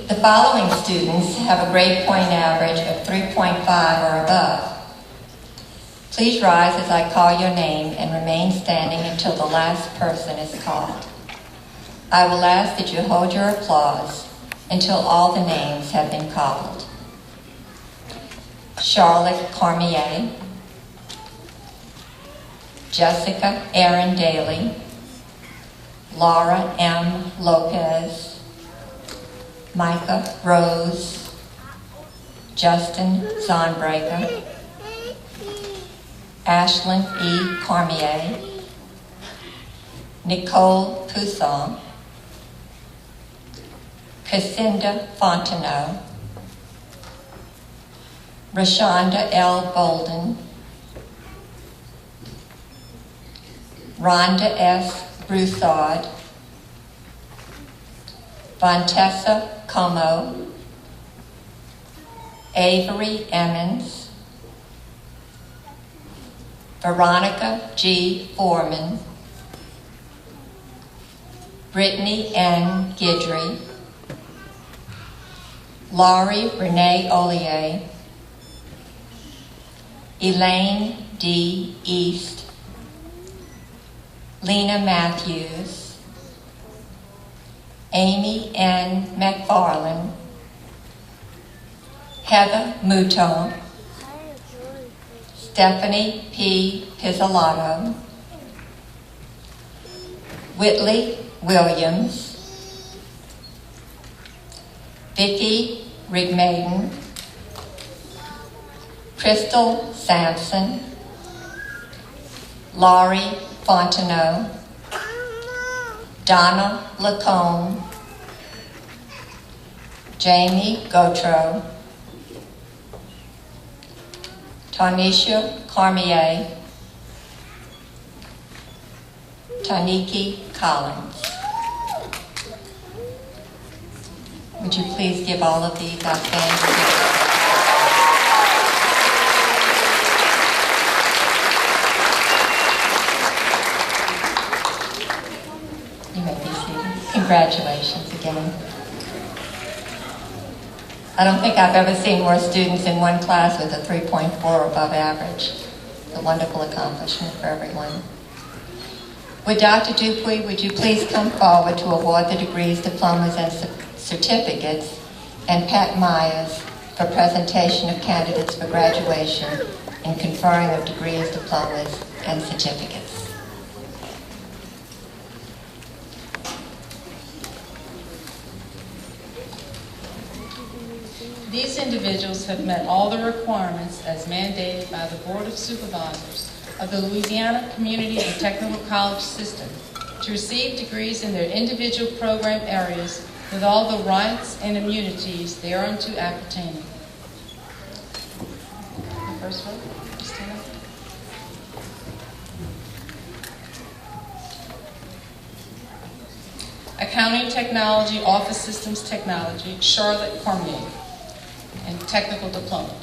Speaker 1: The following students have a grade point average of 3.5 or above. Please rise as I call your name and remain standing until the last person is called. I will ask that you hold your applause until all the names have been called. Charlotte Cormier, Jessica Aaron Daly, Laura M. Lopez, Micah Rose, Justin Zonbreaker, Ashlyn E. Cormier, Nicole Poussin, Cassinda Fontenot, Rashonda L. Bolden, Rhonda S. Broussard, Vontessa Como, Avery Emmons, Veronica G. Foreman, Brittany N. Guidry, Laurie Renee Ollier, Elaine D. East, Lena Matthews, Amy N. McFarland, Heather Mouton, Stephanie P. Pizzolatto, Whitley Williams, Vicki Rigmaiden, Crystal Sampson, Laurie Fontenot, Donna Lacombe, Jamie Gautreaux, Tanisha Cormier, Taniki Collins. Would you please give all of these outstanding You may be seated. Congratulations again. I don't think I've ever seen more students in one class with a 3.4 or above average. A wonderful accomplishment for everyone. Would Dr. Dupuy, would you please come forward to award the degrees, diplomas, and certificates, and Pat Myers for presentation of candidates for graduation and conferring of degrees, diplomas, and certificates.
Speaker 6: These individuals have met all the requirements as mandated by the Board of Supervisors of the Louisiana Community and Technical College System to receive degrees in their individual program areas with all the rights and immunities thereunto appertaining. The first one, stand up. Accounting Technology, Office Systems Technology, Charlotte Cormier, and Technical Diploma.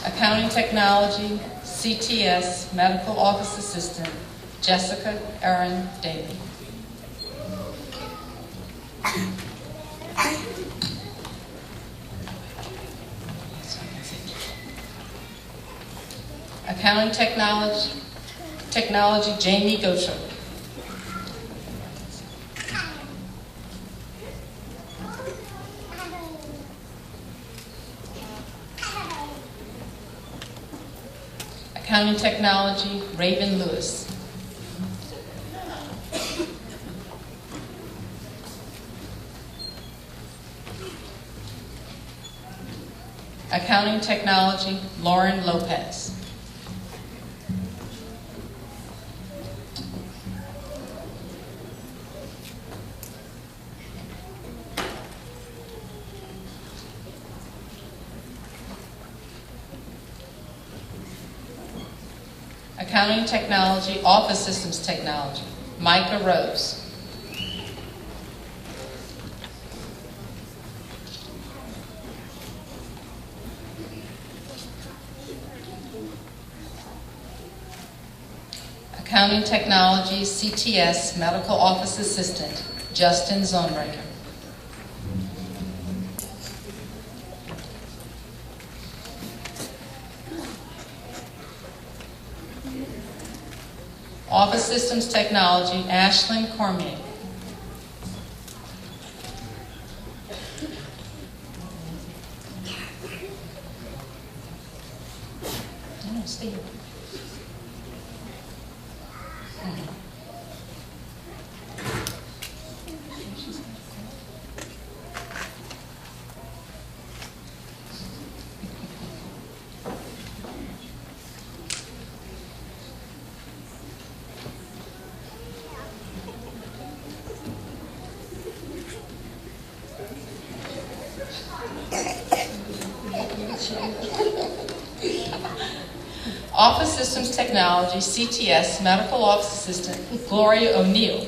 Speaker 6: Accounting Technology, CTS, Medical Office Assistant, Jessica Erin Daly. Accounting Technology, Jamie Gosher. Accounting Technology, Raven Lewis. Accounting Technology, Lauren Lopez. Accounting Technology, Office Systems Technology, Micah Rose. Accounting Technology, CTS, Medical Office Assistant, Justin Zonebreaker. Office Systems Technology, Ashlyn Cormier. No, stay here. Office Systems Technology, CTS, Medical Office Assistant, Gloria O'Neill.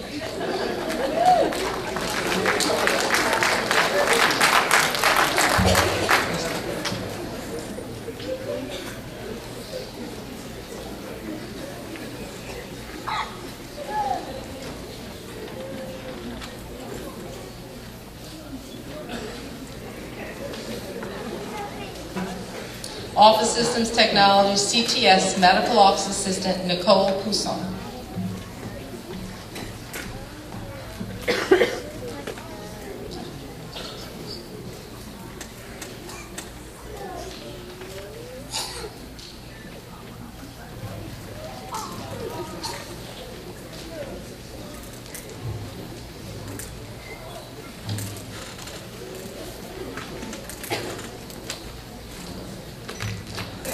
Speaker 6: Office Systems Technology, CTS, Medical Office Assistant, Nicole Pousson.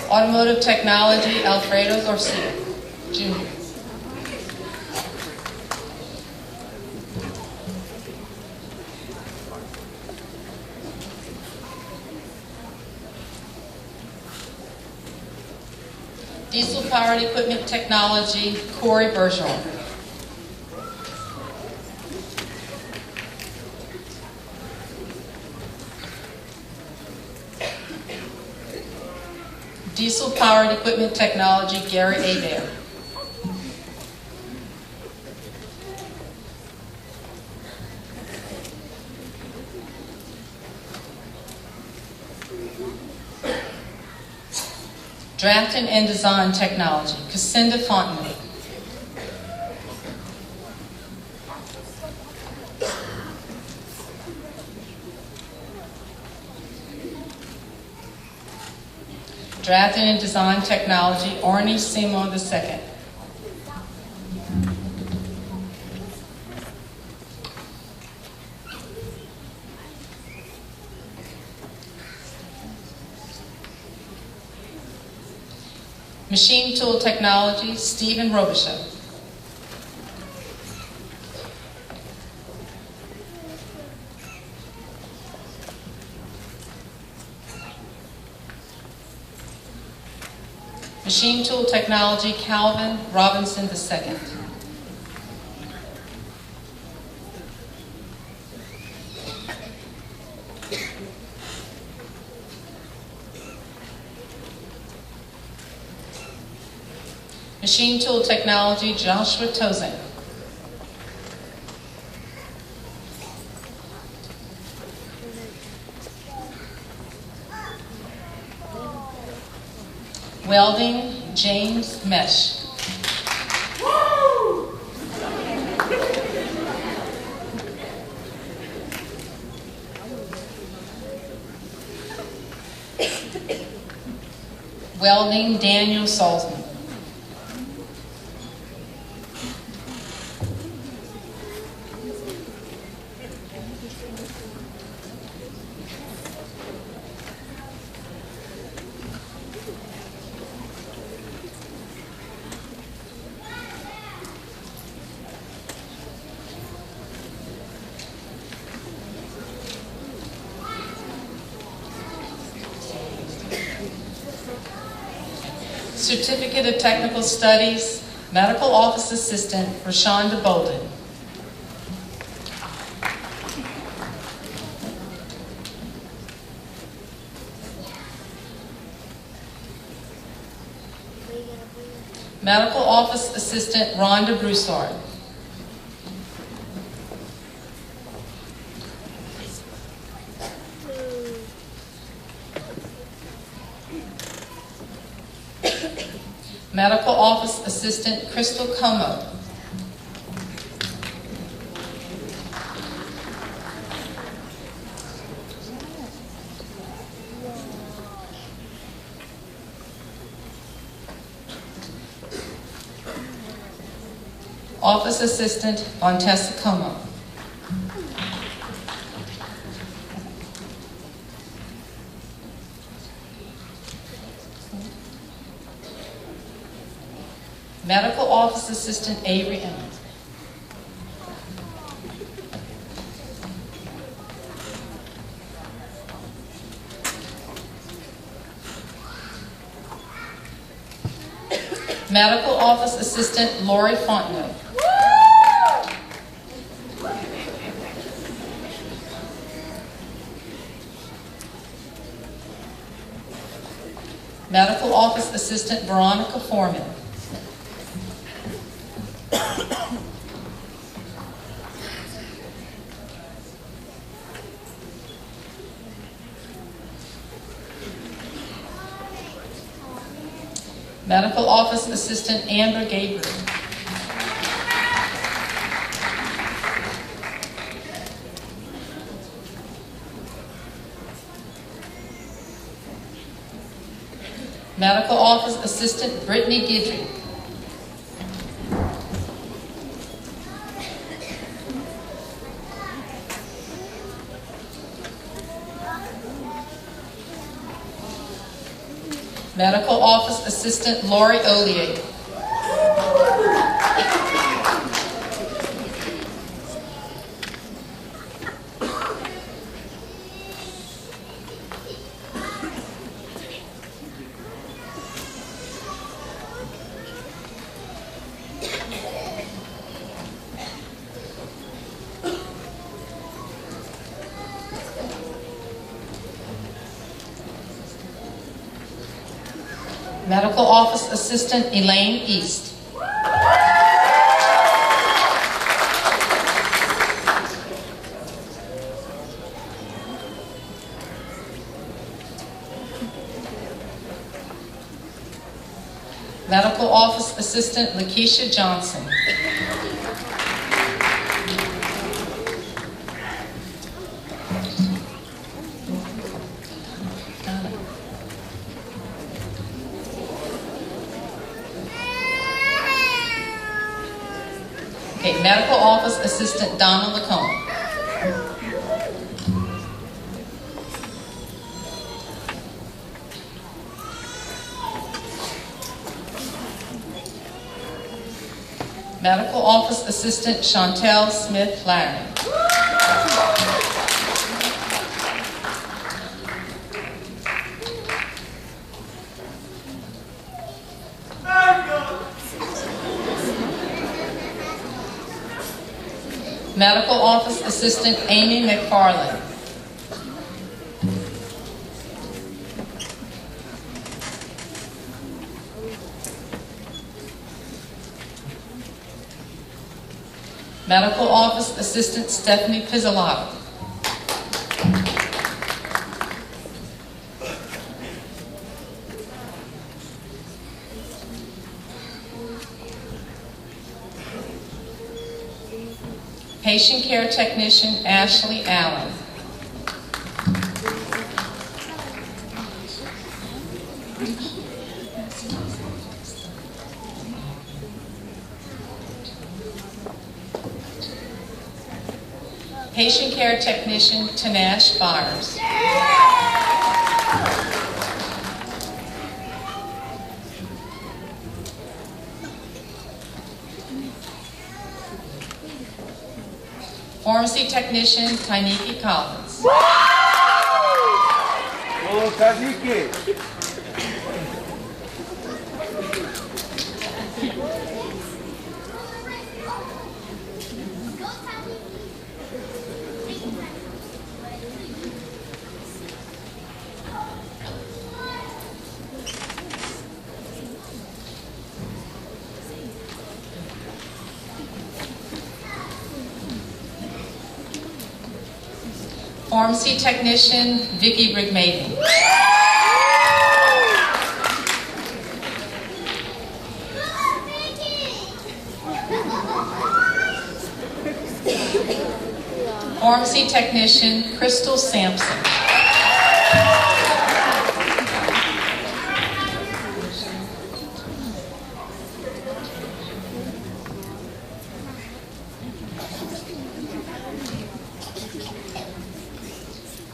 Speaker 6: Automotive Technology, Alfredo Garcia, Jr. Diesel Powered Equipment Technology, Corey Bergeron. Diesel Powered Equipment Technology, Gary Abair. Drafting and Design Technology, Cassandra Fontenay. Drafting and Design Technology, Orny Seymour II. Machine Tool Technology, Stephen Robichaud. Machine Tool Technology, Calvin Robinson II. Machine Tool Technology, Joshua Tozan. Welding, James Mesh. Welding, Daniel Salzman. Certificate of Technical Studies, Medical Office Assistant, Rashonda Bolden. Medical Office Assistant, Rhonda Broussard. Medical Office Assistant, Crystal Como. Office Assistant, Montessa Como. Medical Office Assistant, Avery Emmons. Medical Office Assistant, Lori Fontenay. Medical Office Assistant, Veronica Foreman. Medical Office Assistant, Amber Gabriel. Medical Office Assistant, Brittany Guidry. Medical Office Assistant, Lori Olier. Medical Office Assistant, Elaine East. Medical Office Assistant Lakeisha Johnson. Okay, Medical Office Assistant Donna Lacombe. Medical Office Assistant Chantel Smith-Larry. Medical Office Assistant Amy McFarland. Medical Office Assistant Stephanie Pizzolato. Patient Care Technician Ashley Allen. Patient Care Technician Tanash Byers. Pharmacy Technician Tainiki Collins.
Speaker 13: Oh, Tainiki.
Speaker 6: Pharmacy Technician Vicki Rigmaiden. Pharmacy Technician Crystal Sampson.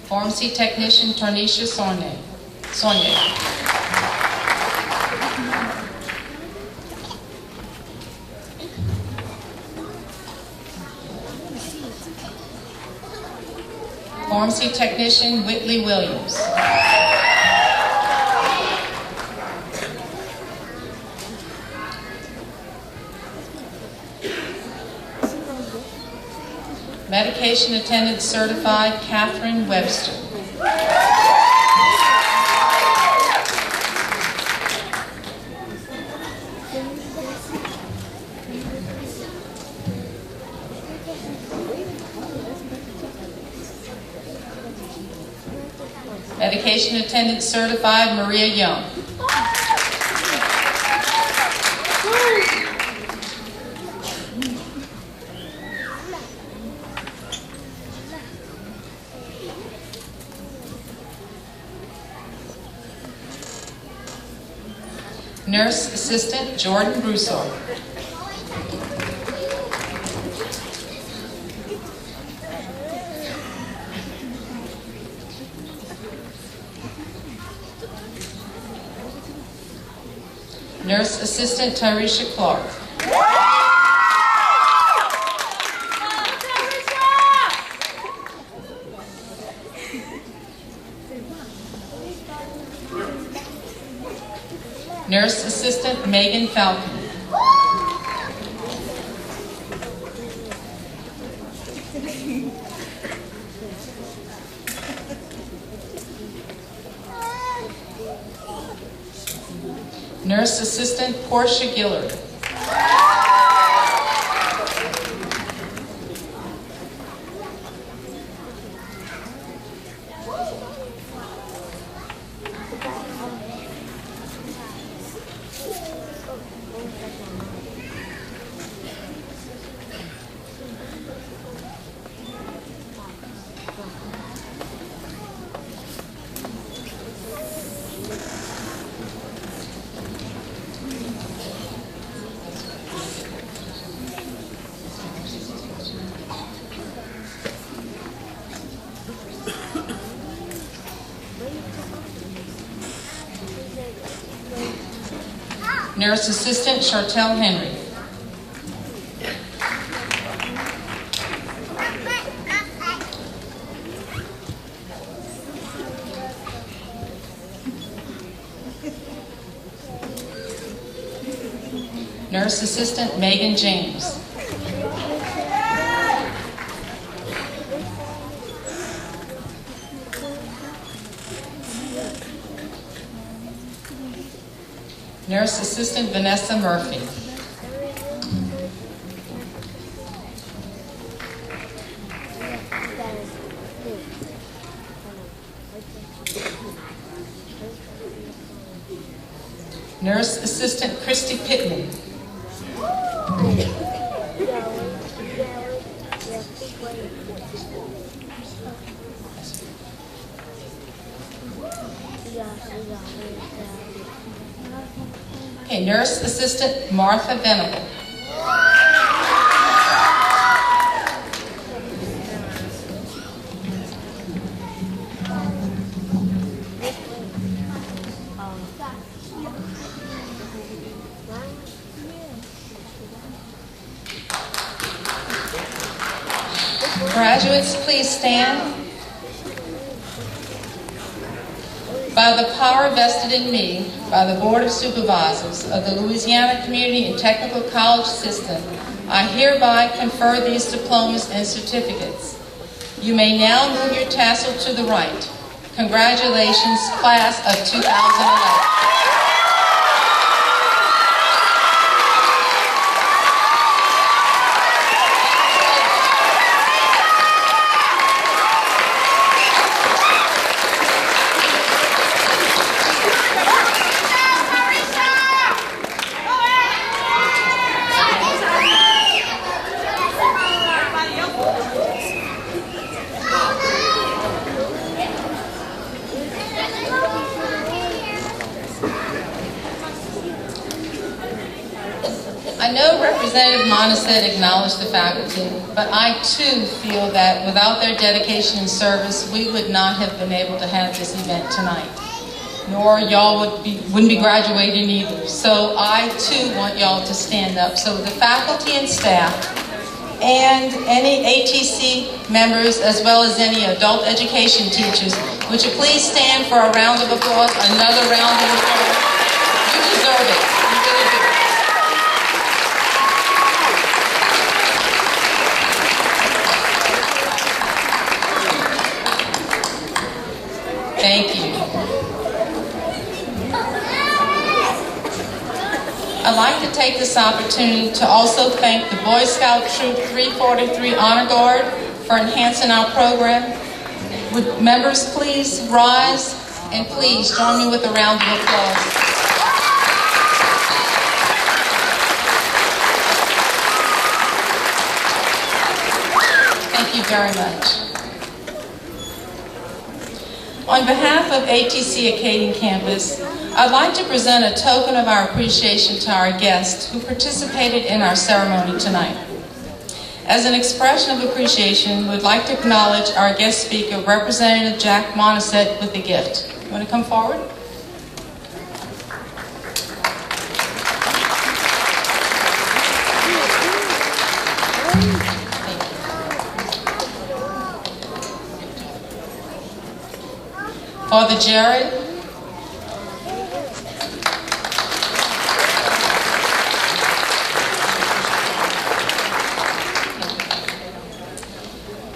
Speaker 6: Pharmacy Technician Tarnisha Sonia. Pharmacy Technician Whitley Williams. Medication Attendant Certified Catherine Webster. Medication Attendant Certified Maria Young. Nurse Assistant Jordan Broussard. Nurse Assistant Tyresha Clark. Nurse Assistant Megan Falcon. Nurse Assistant Portia Gillard. Nurse Assistant Chartel Henry. Nurse Assistant Megan James. Nurse Assistant Vanessa Murphy. Nurse Assistant Christy Pittman. Okay, Nurse Assistant Martha Venable. Graduates, please stand. By the power vested in me by the Board of Supervisors of the Louisiana Community and Technical College System, I hereby confer these diplomas and certificates. You may now move your tassel to the right. Congratulations, class of 2011. I know Representative Monisset acknowledged the faculty, but I too feel that without their dedication and service, we would not have been able to have this event tonight. Nor y'all wouldn't be graduating either. So I too want y'all to stand up. So the faculty and staff and any ATC members as well as any adult education teachers, would you please stand for a round of applause, another round of applause? You deserve it. You really do. Thank you. I'd like to take this opportunity to also thank the Boy Scout Troop 343 Honor Guard for enhancing our program. Would members please rise and please join me with a round of applause. Thank you very much. On behalf of ATC Acadian Campus, I'd like to present a token of our appreciation to our guests who participated in our ceremony tonight. As an expression of appreciation, we'd like to acknowledge our guest speaker, Representative Jack Monisset, with a gift. You want to come forward? Father Jared.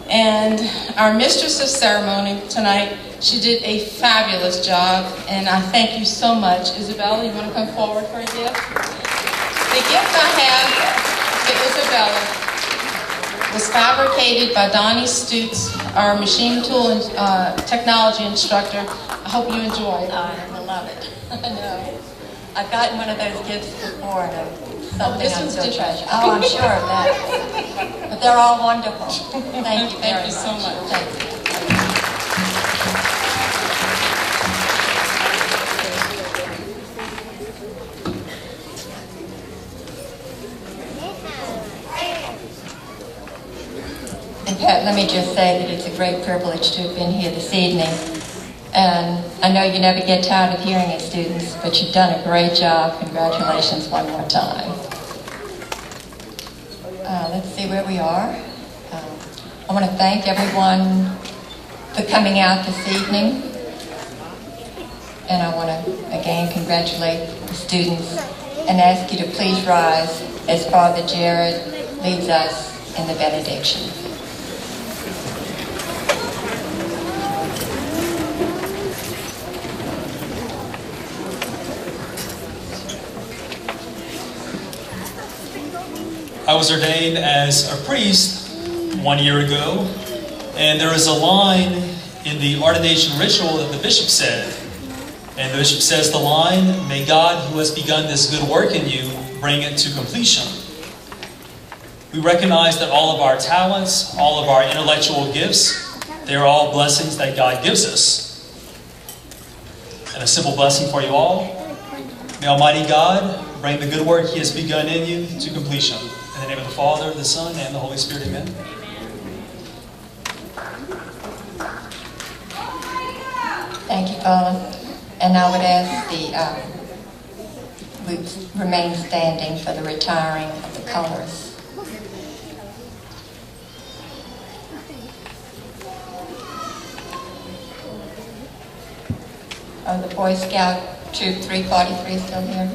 Speaker 6: And our mistress of ceremony tonight, she did a fabulous job, and I thank you so much. Isabella, you want to come forward for a gift? The gift I have to Isabella was fabricated by Donnie Stutz, our machine tool and technology instructor. I hope you enjoy it.
Speaker 1: I love it. I know. I've gotten one of those gifts before, and something I'm so treasure. Oh, I'm sure of that. But they're all wonderful. Thank you very much.
Speaker 6: Thank you so much.
Speaker 1: Thank you. And Pat, let me just say that it's a great privilege to have been here this evening. And I know you never get tired of hearing it, students, but you've done a great job. Congratulations one more time. Let's see where we are. I want to thank everyone for coming out this evening. And I want to again congratulate the students and ask you to please rise as Father Jared leads us in the benediction.
Speaker 3: I was ordained as a priest 1 year ago, and there is a line in the ordination ritual that the bishop said. And the bishop says the line, "May God, who has begun this good work in you, bring it to completion." We recognize that all of our talents, all of our intellectual gifts, they are all blessings that God gives us. And a simple blessing for you all: may Almighty God bring the good work He has begun in you to completion. In the name of the Father, the Son, and the Holy Spirit, amen.
Speaker 1: Thank you, Father. And I would ask we remain standing for the retiring of the colors. Are the Boy Scout Troop 343 still here?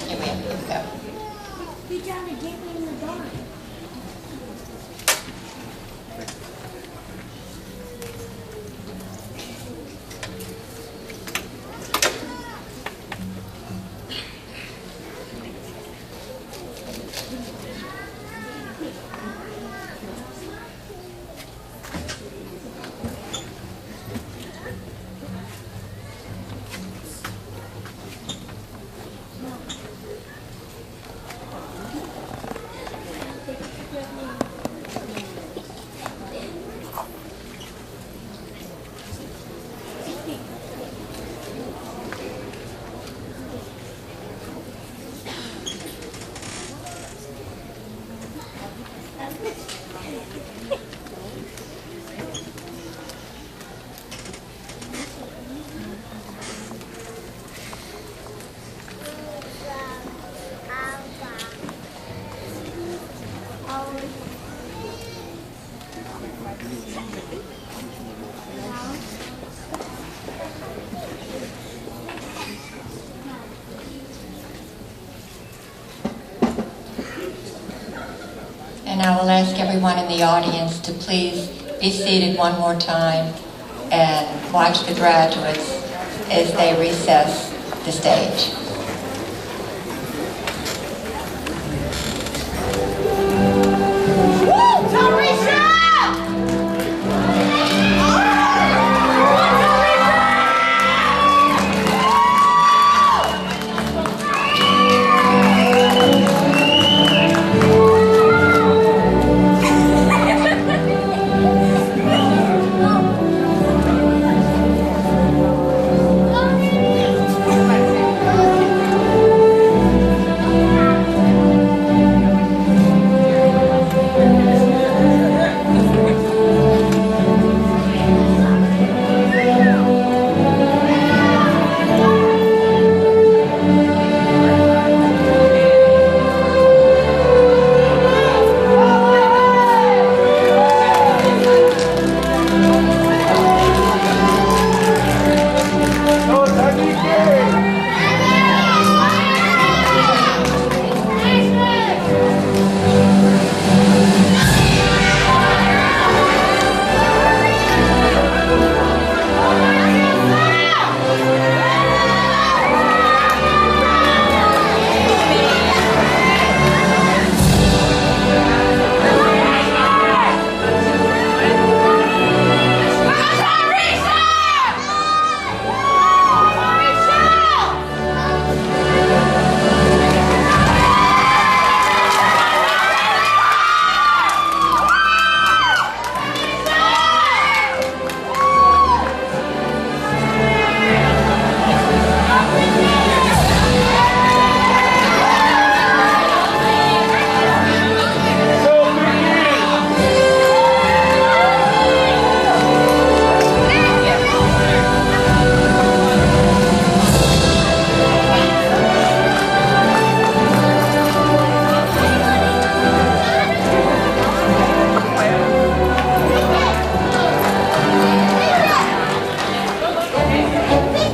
Speaker 1: Here we go.
Speaker 14: You're trying to get me in the dark.
Speaker 1: And I will ask everyone in the audience to please be seated one more time and watch the graduates as they recess the stage.